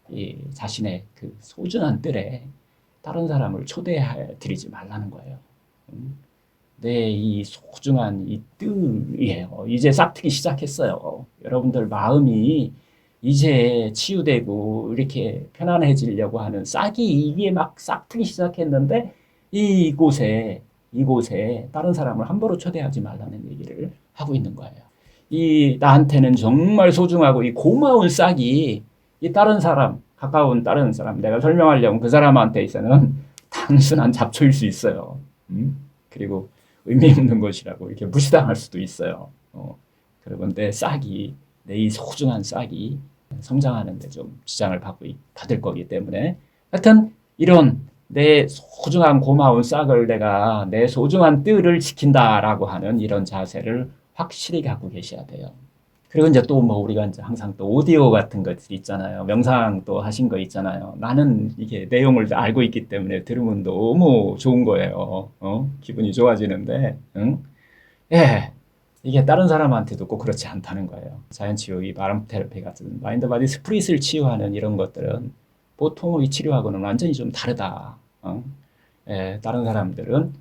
이 자신의 그 소중한 뜰에 다른 사람을 초대해 드리지 말라는 거예요. 내 이 소중한 이 뜰이에요. 이제 싹트기 시작했어요. 여러분들 마음이 이제 치유되고 이렇게 편안해지려고 하는 싹이 이게 막 싹트기 시작했는데 이곳에 다른 사람을 함부로 초대하지 말라는 얘기를 하고 있는 거예요. 이 나한테는 정말 소중하고 이 고마운 싹이 이 다른 사람, 가까운 다른 사람, 내가 설명하려면 그 사람한테 있어서는 단순한 잡초일 수 있어요. 그리고 의미 없는 것이라고 이렇게 무시당할 수도 있어요. 그리고 내 이 소중한 싹이 성장하는데 좀 지장을 받을 거기 때문에 하여튼 이런 내 소중한 고마운 싹을 내가 내 소중한 뜰을 지킨다라고 하는 이런 자세를 확실히 갖고 계셔야 돼요. 그리고 이제 또 뭐 우리가 이제 항상 또 오디오 같은 것들 있잖아요. 명상 또 하신 거 있잖아요. 나는 이게 내용을 알고 있기 때문에 들으면 너무 좋은 거예요. 기분이 좋아지는데, 응? 예. 이게 다른 사람한테도 꼭 그렇지 않다는 거예요. 자연치유, 이 바람 테라피 같은 마인드 바디 스프릿을 치유하는 이런 것들은 보통의 치료하고는 완전히 좀 다르다. 다른 사람들은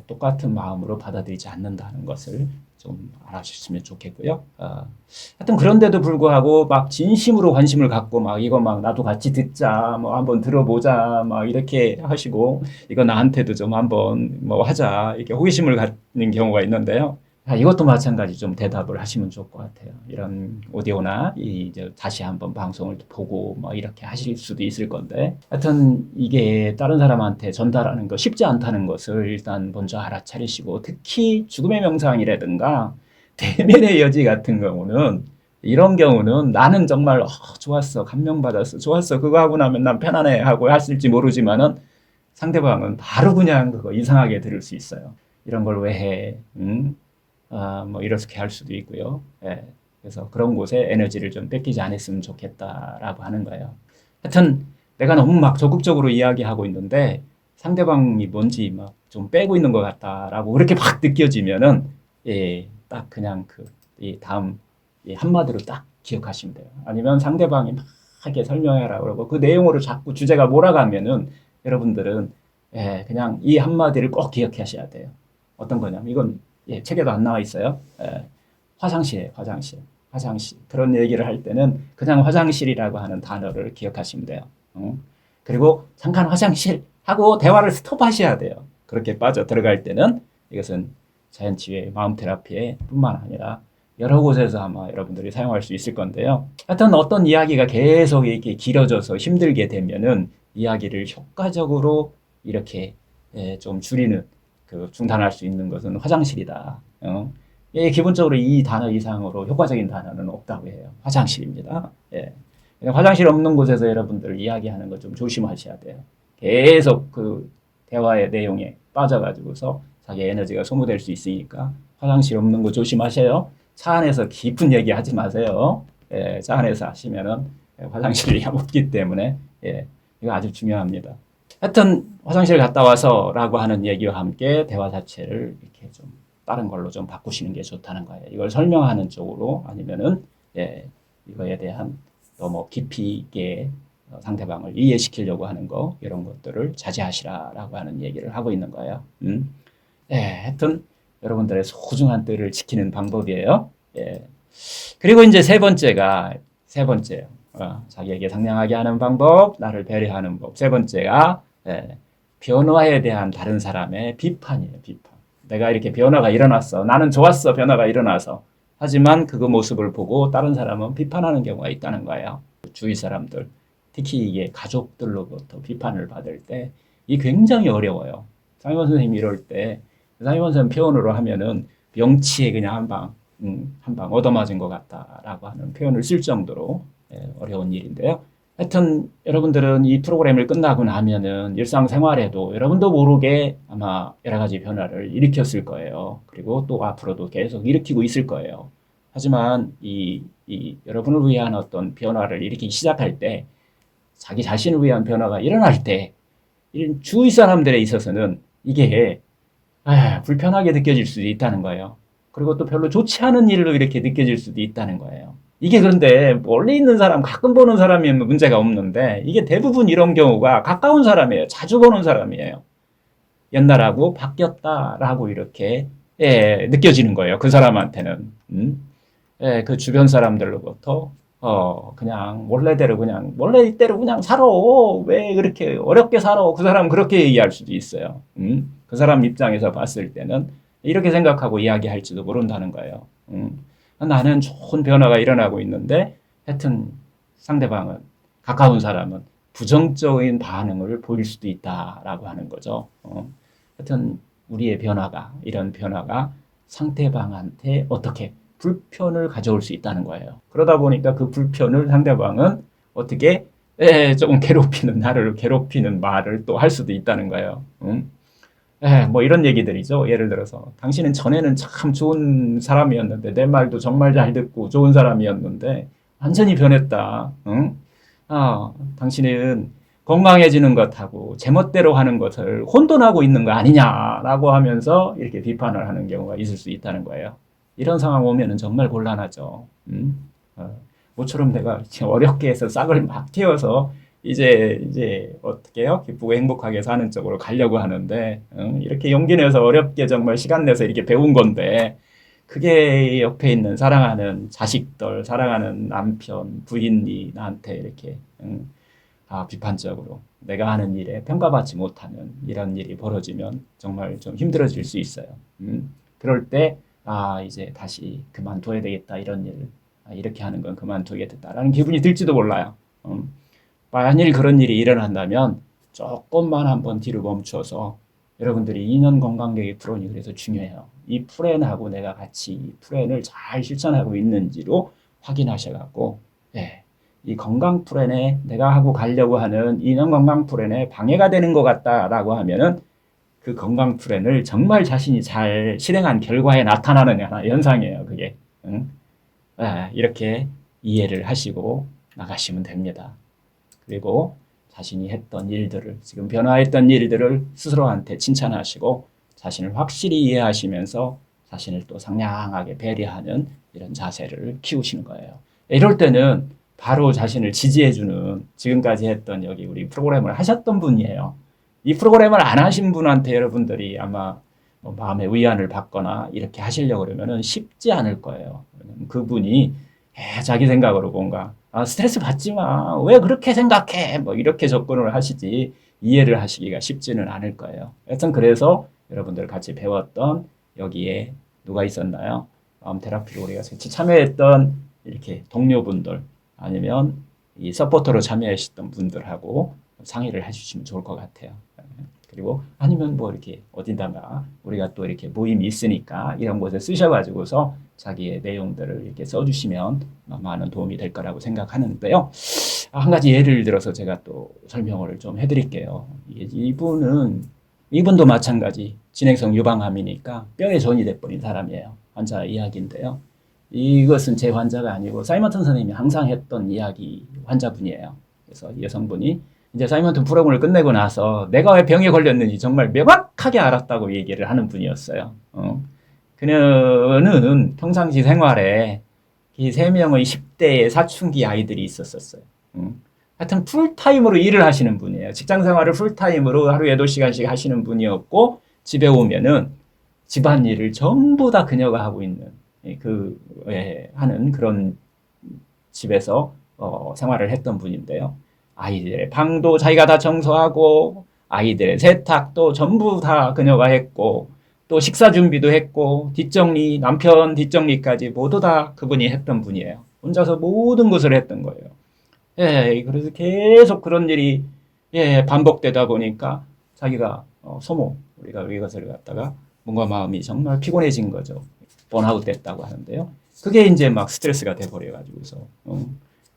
똑같은 마음으로 받아들이지 않는다는 것을 좀 알아주셨으면 좋겠고요. 하여튼 그런데도 불구하고 막 진심으로 관심을 갖고 막 이거 막 나도 같이 듣자, 뭐 한번 들어보자, 막 이렇게 하시고 이거 나한테도 좀 한번 뭐 하자 이렇게 호기심을 갖는 경우가 있는데요. 이것도 마찬가지 좀 대답을 하시면 좋을 것 같아요. 이런 오디오나 이제 다시 한번 방송을 보고 뭐 이렇게 하실 수도 있을 건데 하여튼 이게 다른 사람한테 전달하는 거 쉽지 않다는 것을 일단 먼저 알아차리시고 특히 죽음의 명상이라든가 대면의 여지 같은 경우는 이런 경우는 나는 정말 좋았어, 감명받았어, 좋았어, 그거 하고 나면 난 편안해 하고 했을지 모르지만은 상대방은 바로 그냥 그거 이상하게 들을 수 있어요. 이런 걸 왜 해? 뭐 이렇게 할 수도 있고요. 그래서 그런 곳에 에너지를 좀 뺏기지 않았으면 좋겠다라고 하는 거예요. 하여튼 내가 너무 막 적극적으로 이야기하고 있는데 상대방이 뭔지 막 좀 빼고 있는 것 같다라고 그렇게 막 느껴지면은 딱 그냥 이 다음 한마디로 딱 기억하시면 돼요. 아니면 상대방이 막 이렇게 설명해라 그러고 그 내용으로 자꾸 주제가 몰아가면은 여러분들은 그냥 이 한마디를 꼭 기억하셔야 돼요. 어떤 거냐면 이건 책에도 안 나와 있어요. 화장실이에요, 화장실. 화장실. 그런 얘기를 할 때는 그냥 화장실이라고 하는 단어를 기억하시면 돼요. 그리고 잠깐 화장실 하고 대화를 스톱하셔야 돼요. 그렇게 빠져 들어갈 때는 이것은 자연치유의 마음 테라피에 뿐만 아니라 여러 곳에서 아마 여러분들이 사용할 수 있을 건데요. 하여튼 어떤 이야기가 계속 이렇게 길어져서 힘들게 되면은 이야기를 효과적으로 이렇게 좀 줄이는 중단할 수 있는 것은 화장실이다. 기본적으로 이 단어 이상으로 효과적인 단어는 없다고 해요. 화장실입니다. 화장실 없는 곳에서 여러분들 이야기하는 거 좀 조심하셔야 돼요. 계속 그 대화의 내용에 빠져가지고서 자기 에너지가 소모될 수 있으니까 화장실 없는 거 조심하세요. 차 안에서 깊은 얘기 하지 마세요. 차 안에서 하시면은 화장실이 없기 때문에 이거 아주 중요합니다. 하여튼 화장실 갔다 와서라고 하는 얘기와 함께 대화 자체를 이렇게 좀 다른 걸로 좀 바꾸시는 게 좋다는 거예요. 이걸 설명하는 쪽으로 아니면은 이거에 대한 너무 깊이 있게 상대방을 이해시키려고 하는 거 이런 것들을 자제하시라라고 하는 얘기를 하고 있는 거예요. 하여튼 여러분들의 소중한 뜰을 지키는 방법이에요. 그리고 이제 세 번째예요. 자기에게 상냥하게 하는 방법, 나를 배려하는 법. 세 번째가 변화에 대한 다른 사람의 비판이에요. 비판. 내가 이렇게 변화가 일어났어. 나는 좋았어. 변화가 일어나서. 하지만 그 모습을 보고 다른 사람은 비판하는 경우가 있다는 거예요. 주위 사람들, 특히 이게 가족들로부터 비판을 받을 때 이 굉장히 어려워요. 사이먼 선생님이 이럴 때 사이먼 선생님 표현으로 하면은 명치에 그냥 한 방 한 방 얻어맞은 것 같다라고 하는 표현을 쓸 정도로 어려운 일인데요. 하여튼 여러분들은 이 프로그램을 끝나고 나면은 일상생활에도 여러분도 모르게 아마 여러 가지 변화를 일으켰을 거예요. 그리고 또 앞으로도 계속 일으키고 있을 거예요. 하지만 이 여러분을 위한 어떤 변화를 일으키기 시작할 때, 자기 자신을 위한 변화가 일어날 때, 주위 사람들에 있어서는 이게 불편하게 느껴질 수도 있다는 거예요. 그리고 또 별로 좋지 않은 일로 이렇게 느껴질 수도 있다는 거예요. 이게 그런데 멀리 있는 사람, 가끔 보는 사람이면 문제가 없는데, 이게 대부분 이런 경우가 가까운 사람이에요. 자주 보는 사람이에요. 옛날하고 바뀌었다라고 이렇게 느껴지는 거예요. 그 사람한테는. 그 주변 사람들로부터 그냥 원래대로 그냥 원래대로 그냥 살아. 왜 그렇게 어렵게 살아? 그 사람 그렇게 얘기할 수도 있어요. 그 사람 입장에서 봤을 때는 이렇게 생각하고 이야기할지도 모른다는 거예요. 나는 좋은 변화가 일어나고 있는데 하여튼 상대방은, 가까운 사람은 부정적인 반응을 보일 수도 있다라고 하는 거죠. 하여튼 우리의 변화가, 이런 변화가 상대방한테 어떻게 불편을 가져올 수 있다는 거예요. 그러다 보니까 그 불편을 상대방은 어떻게 조금 괴롭히는, 나를 괴롭히는 말을 또 할 수도 있다는 거예요. 뭐 이런 얘기들이죠. 예를 들어서 당신은 전에는 참 좋은 사람이었는데, 내 말도 정말 잘 듣고 좋은 사람이었는데 완전히 변했다. 응? 당신은 건강해지는 것하고 제멋대로 하는 것을 혼돈하고 있는 거 아니냐라고 하면서 이렇게 비판을 하는 경우가 있을 수 있다는 거예요. 이런 상황 오면은 정말 곤란하죠. 모처럼 내가 어렵게 해서 싹을 막 틔워서 이제 어떻게 해요? 기쁘고 행복하게 사는 쪽으로 가려고 하는데, 이렇게 용기 내서 어렵게 정말 시간 내서 이렇게 배운 건데, 그게 옆에 있는 사랑하는 자식들, 사랑하는 남편, 부인이 나한테 이렇게 비판적으로 내가 하는 일에 평가받지 못하는 이런 일이 벌어지면 정말 좀 힘들어질 수 있어요. 그럴 때 이제 다시 그만둬야 되겠다, 이런 일, 이렇게 하는 건 그만두겠다라는 기분이 들지도 몰라요. 만일 그런 일이 일어난다면 조금만 한번 뒤로 멈춰서, 여러분들이 2년 건강계획 프로니 그래서 중요해요. 이 프랜하고 내가 같이 이 프랜을 잘 실천하고 있는지로 확인하셔갖고, 이 건강 프랜에, 내가 하고 가려고 하는 2년 건강 프랜에 방해가 되는 것 같다라고 하면은 그 건강 프랜을 정말 자신이 잘 실행한 결과에 나타나는 현상이에요. 그게. 이렇게 이해를 하시고 나가시면 됩니다. 그리고 자신이 했던 일들을, 지금 변화했던 일들을 스스로한테 칭찬하시고 자신을 확실히 이해하시면서 자신을 또 상냥하게 배려하는 이런 자세를 키우시는 거예요. 이럴 때는 바로 자신을 지지해주는, 지금까지 했던 여기 우리 프로그램을 하셨던 분이에요. 이 프로그램을 안 하신 분한테 여러분들이 아마 마음의 위안을 받거나 이렇게 하시려고 그러면 쉽지 않을 거예요. 그분이 자기 생각으로 뭔가 스트레스 받지 마, 왜 그렇게 생각해, 뭐 이렇게 접근을 하시지 이해를 하시기가 쉽지는 않을 거예요. 하여튼 그래서 여러분들 같이 배웠던 여기에 누가 있었나요? 마음 테라피로 우리가 같이 참여했던 이렇게 동료분들, 아니면 이 서포터로 참여하셨던 분들하고 상의를 해주시면 좋을 것 같아요. 그리고 아니면 뭐 이렇게 어디다가 우리가 또 이렇게 모임이 있으니까 이런 곳에 쓰셔가지고서 자기의 내용들을 이렇게 써주시면 많은 도움이 될 거라고 생각하는데요. 한 가지 예를 들어서 제가 또 설명을 좀 해드릴게요. 이분도 마찬가지 진행성 유방암이니까 뼈에 전이 돼버린 사람이에요. 환자 이야기인데요. 이것은 제 환자가 아니고 사이먼턴 선생님이 항상 했던 이야기 환자분이에요. 그래서 여성분이 이제 사이먼턴 프로그램을 끝내고 나서 내가 왜 병에 걸렸는지 정말 명확하게 알았다고 얘기를 하는 분이었어요. 그녀는 평상시 생활에 이 3명의 10대의 사춘기 아이들이 있었어요. 하여튼 풀타임으로 일을 하시는 분이에요. 직장 생활을 풀타임으로 하루에 8시간씩 하시는 분이었고, 집에 오면은 집안일을 전부 다 그녀가 하고 있는, 하는 그런 집에서 생활을 했던 분인데요. 아이들의 방도 자기가 다 청소하고, 아이들의 세탁도 전부 다 그녀가 했고, 또 식사 준비도 했고, 뒷정리, 남편 뒷정리까지 모두 다 그분이 했던 분이에요. 혼자서 모든 것을 했던 거예요. 그래서 계속 그런 일이 반복되다 보니까 자기가 소모, 우리가 이것을 갖다가 뭔가 마음이 정말 피곤해진 거죠. 번아웃 됐다고 하는데요. 그게 이제 막 스트레스가 돼버려가지고서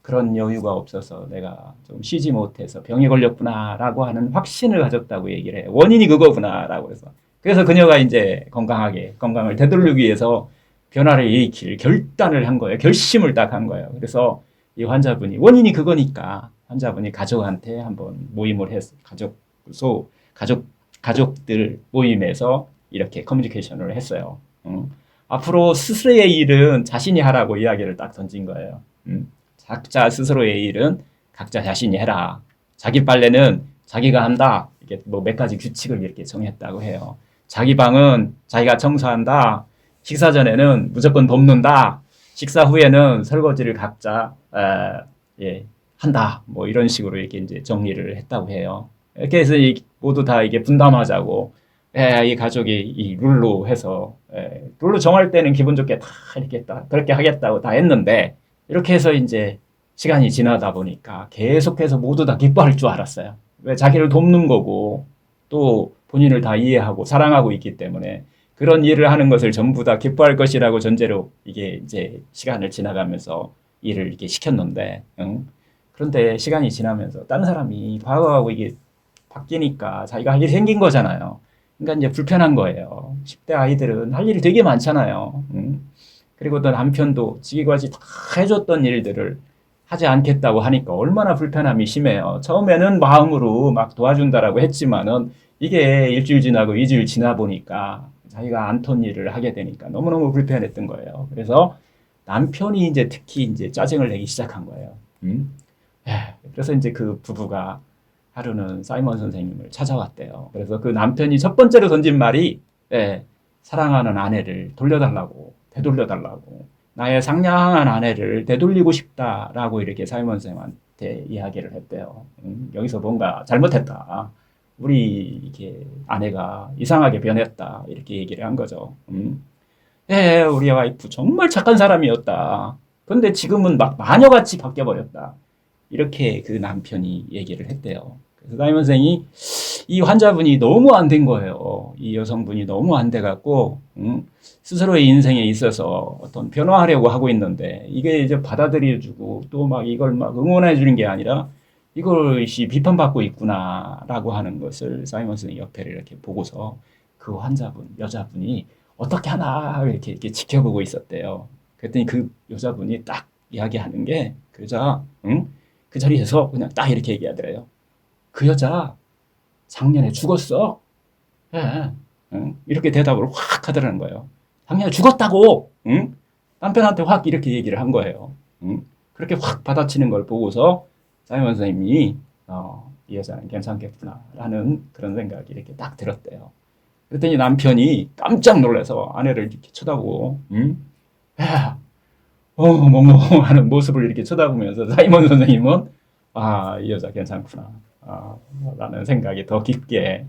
그런 여유가 없어서 내가 좀 쉬지 못해서 병에 걸렸구나라고 하는 확신을 가졌다고 얘기를 해요. 원인이 그거구나라고 해서. 그래서 그녀가 이제 건강을 되돌리기 위해서 변화를 일으킬 결단을 한 거예요. 결심을 딱 한 거예요. 그래서 이 환자분이 원인이 그거니까 환자분이 가족한테 한번 모임을 해서 가족들 모임에서 이렇게 커뮤니케이션을 했어요. 앞으로 스스로의 일은 자신이 하라고 이야기를 딱 던진 거예요. 각자 스스로의 일은 각자 자신이 해라. 자기 빨래는 자기가 한다. 이게 뭐 몇 가지 규칙을 이렇게 정했다고 해요. 자기 방은 자기가 청소한다. 식사 전에는 무조건 돕는다. 식사 후에는 설거지를 각자 한다. 뭐 이런 식으로 이렇게 이제 정리를 했다고 해요. 이렇게 해서 모두 다 이게 분담하자고 이 가족이 이 룰로 해서 룰로 정할 때는 기분 좋게 다 이렇게 그렇게 하겠다고 다 했는데 이렇게 해서 이제 시간이 지나다 보니까 계속해서 모두 다 기뻐할 줄 알았어요. 왜 자기를 돕는 거고 또 본인을 다 이해하고 사랑하고 있기 때문에 그런 일을 하는 것을 전부 다 기뻐할 것이라고 전제로 이게 이제 시간을 지나가면서 일을 이렇게 시켰는데 그런데 시간이 지나면서 다른 사람이 과거하고 이게 바뀌니까 자기가 할 일이 생긴 거잖아요. 그러니까 이제 불편한 거예요. 10대 아이들은 할 일이 되게 많잖아요. 그리고 또 남편도 지금까지 다 해줬던 일들을 하지 않겠다고 하니까 얼마나 불편함이 심해요. 처음에는 마음으로 막 도와준다라고 했지만은 이게 일주일 지나고 2주일 지나 보니까 자기가 안톤 일을 하게 되니까 너무너무 불편했던 거예요. 그래서 남편이 이제 특히 이제 짜증을 내기 시작한 거예요. 그래서 이제 그 부부가 하루는 사이먼 선생님을 찾아왔대요. 그래서 그 남편이 첫 번째로 던진 말이 사랑하는 아내를 되돌려달라고 나의 상냥한 아내를 되돌리고 싶다라고 이렇게 사이먼 선생님한테 이야기를 했대요. 여기서 뭔가 잘못했다. 우리 이렇게 아내가 이상하게 변했다. 이렇게 얘기를 한 거죠. 우리 와이프 정말 착한 사람이었다. 근데 지금은 막 마녀같이 바뀌어버렸다. 이렇게 그 남편이 얘기를 했대요. 그래서 사이먼 선생이 이 환자분이 너무 안 된 거예요. 이 여성분이 너무 안 돼갖고 스스로의 인생에 있어서 어떤 변화하려고 하고 있는데 이게 이제 받아들여주고 또 막 이걸 막 응원해 주는 게 아니라 이것이 비판받고 있구나라고 하는 것을 사이먼 선생이 옆에를 이렇게 보고서 그 여자분이 어떻게 하나 이렇게 지켜보고 있었대요. 그랬더니 그 여자분이 딱 이야기하는 게 그 여자 그 자리에서 그냥 딱 이렇게 얘기하더래요. 그 여자 작년에 죽었어. 이렇게 대답을 확 하더라는 거예요. 작년에 죽었다고. 남편한테 확 이렇게 얘기를 한 거예요. 그렇게 확 받아치는 걸 보고서 사이먼 선생님이 이 여자는 괜찮겠구나라는 그런 생각이 이렇게 딱 들었대요. 그랬더니 남편이 깜짝 놀라서 아내를 이렇게 쳐다보고 뭐뭐 하는 모습을 이렇게 쳐다보면서 사이먼 선생님은 이 여자 괜찮구나 라는 생각이 더 깊게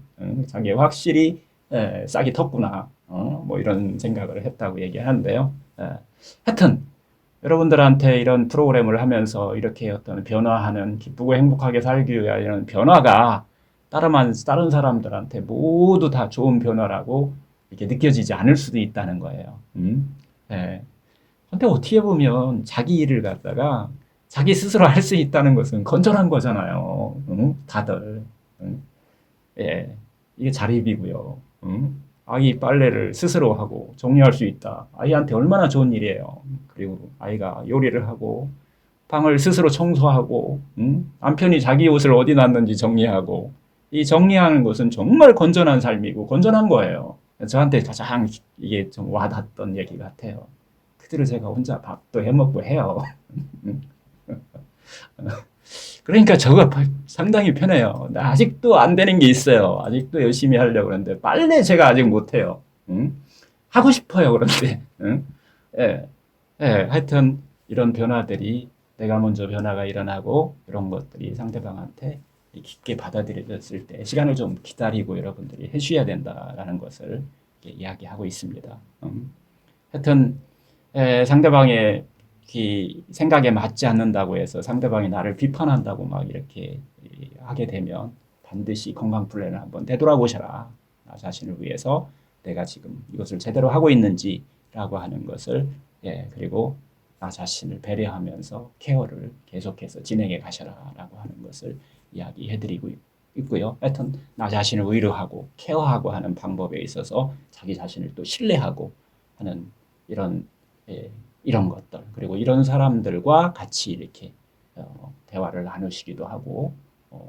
자기 확실히 싹이 텄구나 뭐 이런 생각을 했다고 얘기하는데요. 하여튼 여러분들한테 이런 프로그램을 하면서 이렇게 어떤 변화하는 기쁘고 행복하게 살기 위한 이런 변화가 다른 사람들한테 모두 다 좋은 변화라고 이렇게 느껴지지 않을 수도 있다는 거예요. 근데 어떻게 보면 자기 일을 갖다가 자기 스스로 할 수 있다는 것은 건전한 거잖아요. 다들. 이게 자립이고요. 아이 빨래를 스스로 하고 정리할 수 있다. 아이한테 얼마나 좋은 일이에요. 그리고 아이가 요리를 하고 방을 스스로 청소하고 남편이 자기 옷을 어디 놨는지 정리하고 이 정리하는 것은 정말 건전한 삶이고 건전한 거예요. 저한테 가장 이게 좀 와닿던 얘기 같아요. 그들을 제가 혼자 밥도 해먹고 해요. 그러니까 저거 상당히 편해요. 나 아직도 안 되는 게 있어요. 아직도 열심히 하려고 그러는데 빨래 제가 아직 못해요. 하고 싶어요. 그런데 하여튼 이런 변화들이 내가 먼저 변화가 일어나고 이런 것들이 상대방한테 깊게 받아들여졌을 때 시간을 좀 기다리고 여러분들이 해주셔야 된다라는 것을 이야기하고 있습니다. 하여튼 상대방의 생각에 맞지 않는다고 해서 상대방이 나를 비판한다고 막 이렇게 하게 되면 반드시 건강 플랜을 한번 되돌아보셔라. 나 자신을 위해서 내가 지금 이것을 제대로 하고 있는지라는 라고 하는 것을 그리고 나 자신을 배려하면서 케어를 계속해서 진행해 가셔라 라고 하는 것을 이야기해 드리고 있고요. 하여튼 나 자신을 위로하고 케어하고 하는 방법에 있어서 자기 자신을 또 신뢰하고 하는 이런 이런 것들, 그리고 이런 사람들과 같이 이렇게 대화를 나누시기도 하고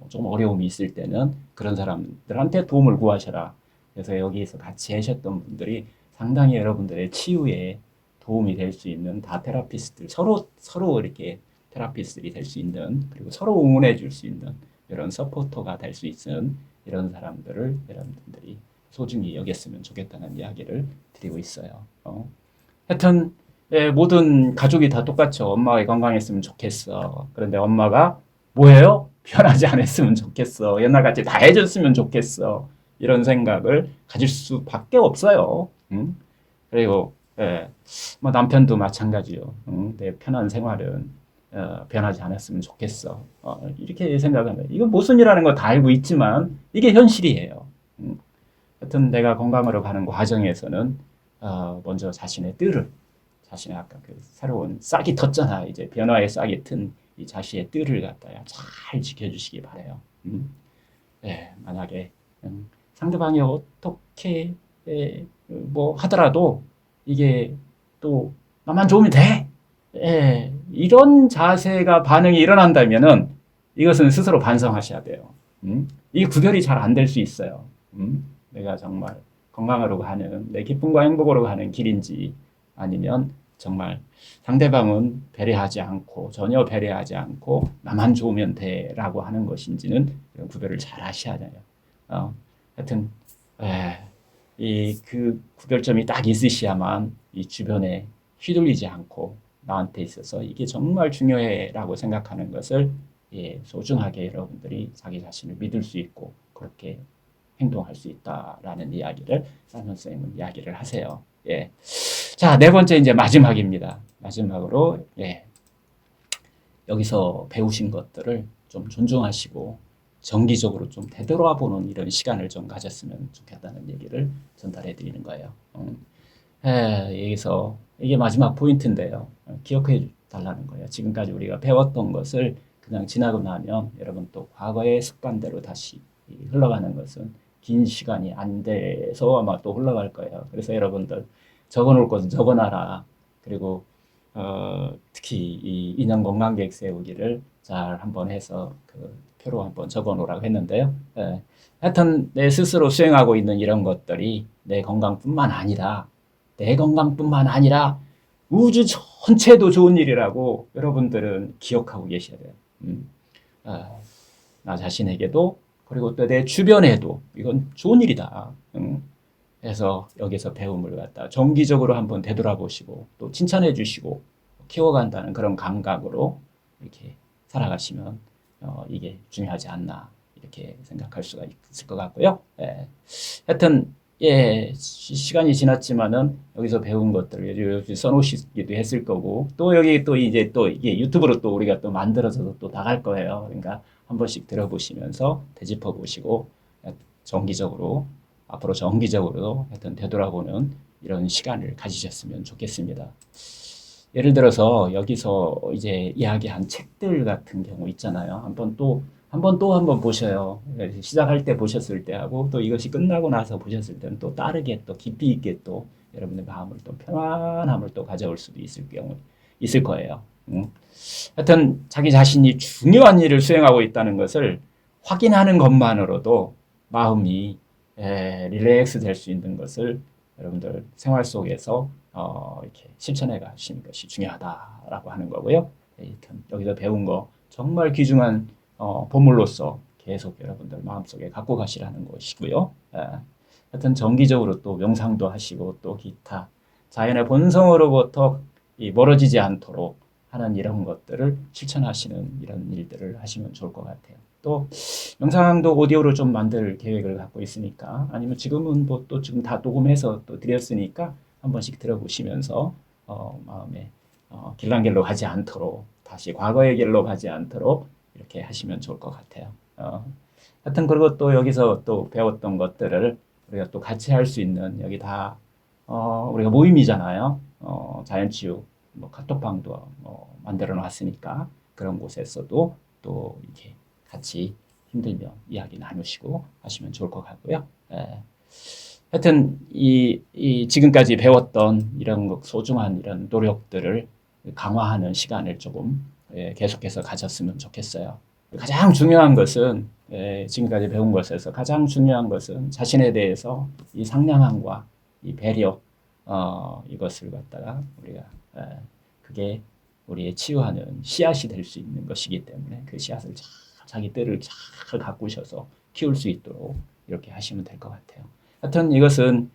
좀 어려움이 있을 때는 그런 사람들한테 도움을 구하셔라. 그래서 여기에서 같이 하셨던 분들이 상당히 여러분들의 치유에 도움이 될 수 있는 다 테라피스트들, 서로 이렇게 테라피스트들이 될 수 있는, 그리고 서로 응원해 줄 수 있는 이런 서포터가 될 수 있는 이런 사람들을 여러분들이 소중히 여겼으면 좋겠다는 이야기를 드리고 있어요. 하여튼 모든 가족이 다 똑같죠. 엄마가 건강했으면 좋겠어. 그런데 엄마가 뭐예요? 변하지 않았으면 좋겠어. 옛날같이 다 해줬으면 좋겠어. 이런 생각을 가질 수밖에 없어요. 응? 그리고 뭐 남편도 마찬가지요. 응? 내 편한 생활은 변하지 않았으면 좋겠어. 이렇게 생각하면 이건 모순이라는 거 다 알고 있지만 이게 현실이에요. 응? 하여튼 내가 건강으로 가는 과정에서는 먼저 자신의 뜰을, 자신의 아까 그 새로운 싹이 텄잖아. 이제 변화의 싹이 튼 이 자신의 뜰을 갖다가 잘 지켜주시기 바래요. 만약에 상대방이 어떻게 뭐 하더라도 이게 또 나만 좋으면 돼. 이런 자세가 반응이 일어난다면은 이것은 스스로 반성하셔야 돼요. 이 구별이 잘 안 될 수 있어요. 내가 정말 건강으로 가는 내 기쁨과 행복으로 가는 길인지 아니면 정말 상대방은 배려하지 않고 전혀 배려하지 않고 나만 좋으면 돼라고 하는 것인지는 구별을 잘 하셔야 돼요. 하여튼 이 그 구별점이 딱 있으셔야만 이 주변에 휘둘리지 않고 나한테 있어서 이게 정말 중요해라고 생각하는 것을 소중하게 여러분들이 자기 자신을 믿을 수 있고 그렇게 행동할 수 있다라는 이야기를 사이먼 선생님은 이야기를 하세요. 자, 네 번째 이제 마지막입니다. 마지막으로 여기서 배우신 것들을 좀 존중하시고 정기적으로 좀 되돌아보는 이런 시간을 좀 가졌으면 좋겠다는 얘기를 전달해 드리는 거예요. 여기서 이게 마지막 포인트인데요. 기억해 달라는 거예요. 지금까지 우리가 배웠던 것을 그냥 지나고 나면 여러분 또 과거의 습관대로 다시 흘러가는 것은 긴 시간이 안 돼서 아마 또 흘러갈 거예요. 그래서 여러분들 적어놓을 것은 적어놔라. 그리고 특히 이 인형 건강 계획 세우기를 잘 한번 해서 그 표로 한번 적어놓으라고 했는데요. 하여튼 내 스스로 수행하고 있는 이런 것들이 내 건강뿐만 아니라 우주 전체도 좋은 일이라고 여러분들은 기억하고 계셔야 돼요. 나 자신에게도 그리고 또 내 주변에도 이건 좋은 일이다. 그래서 여기서 배움을 갖다 정기적으로 한번 되돌아보시고 또 칭찬해 주시고 키워간다는 그런 감각으로 이렇게 살아가시면 이게 중요하지 않나 이렇게 생각할 수가 있을 것 같고요. 하여튼 시간이 지났지만은 여기서 배운 것들을 여기 써놓으시기도 했을 거고 또 여기 또 이제 또 이게 유튜브로 또 우리가 또 만들어서 또 나갈 거예요. 그러니까 한 번씩 들어보시면서 되짚어 보시고 앞으로 정기적으로 하여튼 되돌아보는 이런 시간을 가지셨으면 좋겠습니다. 예를 들어서 여기서 이제 이야기한 책들 같은 경우 있잖아요. 한번 보셔요. 시작할 때 보셨을 때 하고 또 이것이 끝나고 나서 보셨을 때는 또 다르게 또 깊이 있게 또 여러분의 마음을 또 편안함을 또 가져올 수도 있을 거예요. 하여튼 자기 자신이 중요한 일을 수행하고 있다는 것을 확인하는 것만으로도 마음이 릴렉스 될 수 있는 것을 여러분들 생활 속에서 이렇게 실천해 가시는 것이 중요하다라고 하는 거고요. 여기서 배운 거 정말 귀중한 보물로서 계속 여러분들 마음속에 갖고 가시라는 것이고요. 하여튼 정기적으로 또 명상도 하시고 또 기타 자연의 본성으로부터 멀어지지 않도록 하는 이런 것들을 실천하시는 이런 일들을 하시면 좋을 것 같아요. 또 영상도 오디오로 좀 만들 계획을 갖고 있으니까 아니면 지금은 뭐 또 지금 다 녹음해서 또 드렸으니까 한 번씩 들어보시면서 마음에 길랑길로 가지 않도록 다시 과거의 길로 가지 않도록 이렇게 하시면 좋을 것 같아요. 하여튼 그리고 또 여기서 또 배웠던 것들을 우리가 또 같이 할 수 있는 여기 다 우리가 모임이잖아요. 자연치유 뭐 카톡방도 만들어 놨으니까 그런 곳에서도 또 이렇게 같이 힘들면 이야기 나누시고 하시면 좋을 것 같고요. 예. 하여튼 이 지금까지 배웠던 이런 소중한 이런 노력들을 강화하는 시간을 조금 계속해서 가졌으면 좋겠어요. 가장 중요한 것은 지금까지 배운 것에서 가장 중요한 것은 자신에 대해서 이 상냥함과 이 배려 이것을 갖다가 우리가 그게 우리의 치유하는 씨앗이 될 수 있는 것이기 때문에 그 씨앗을 자기 뜰을 잘 가꾸셔서 키울 수 있도록 이렇게 하시면 될 것 같아요. 하여튼 이것은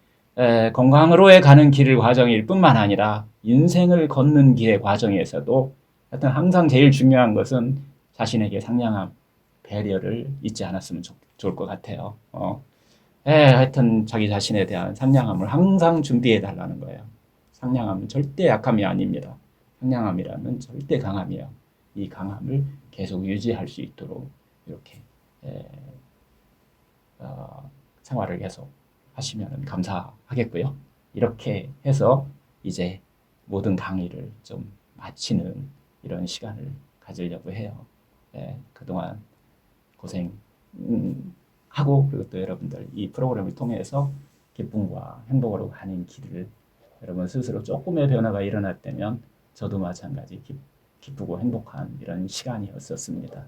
건강으로의 가는 길의 과정일 뿐만 아니라 인생을 걷는 길의 과정에서도 하여튼 항상 제일 중요한 것은 자신에게 상냥함, 배려를 잊지 않았으면 좋을 것 같아요. 하여튼 자기 자신에 대한 상냥함을 항상 준비해 달라는 거예요. 상냥함은 절대 약함이 아닙니다. 상냥함이라면 절대 강함이에요. 이 강함을 계속 유지할 수 있도록 이렇게 생활을 계속 하시면 감사하겠고요. 이렇게 해서 이제 모든 강의를 좀 마치는 이런 시간을 가지려고 해요. 그동안 고생 하고 그리고 또 여러분들 이 프로그램을 통해서 기쁨과 행복으로 가는 길을 여러분 스스로 조금의 변화가 일어났다면 저도 마찬가지 기쁘고 행복한 이런 시간이었었습니다.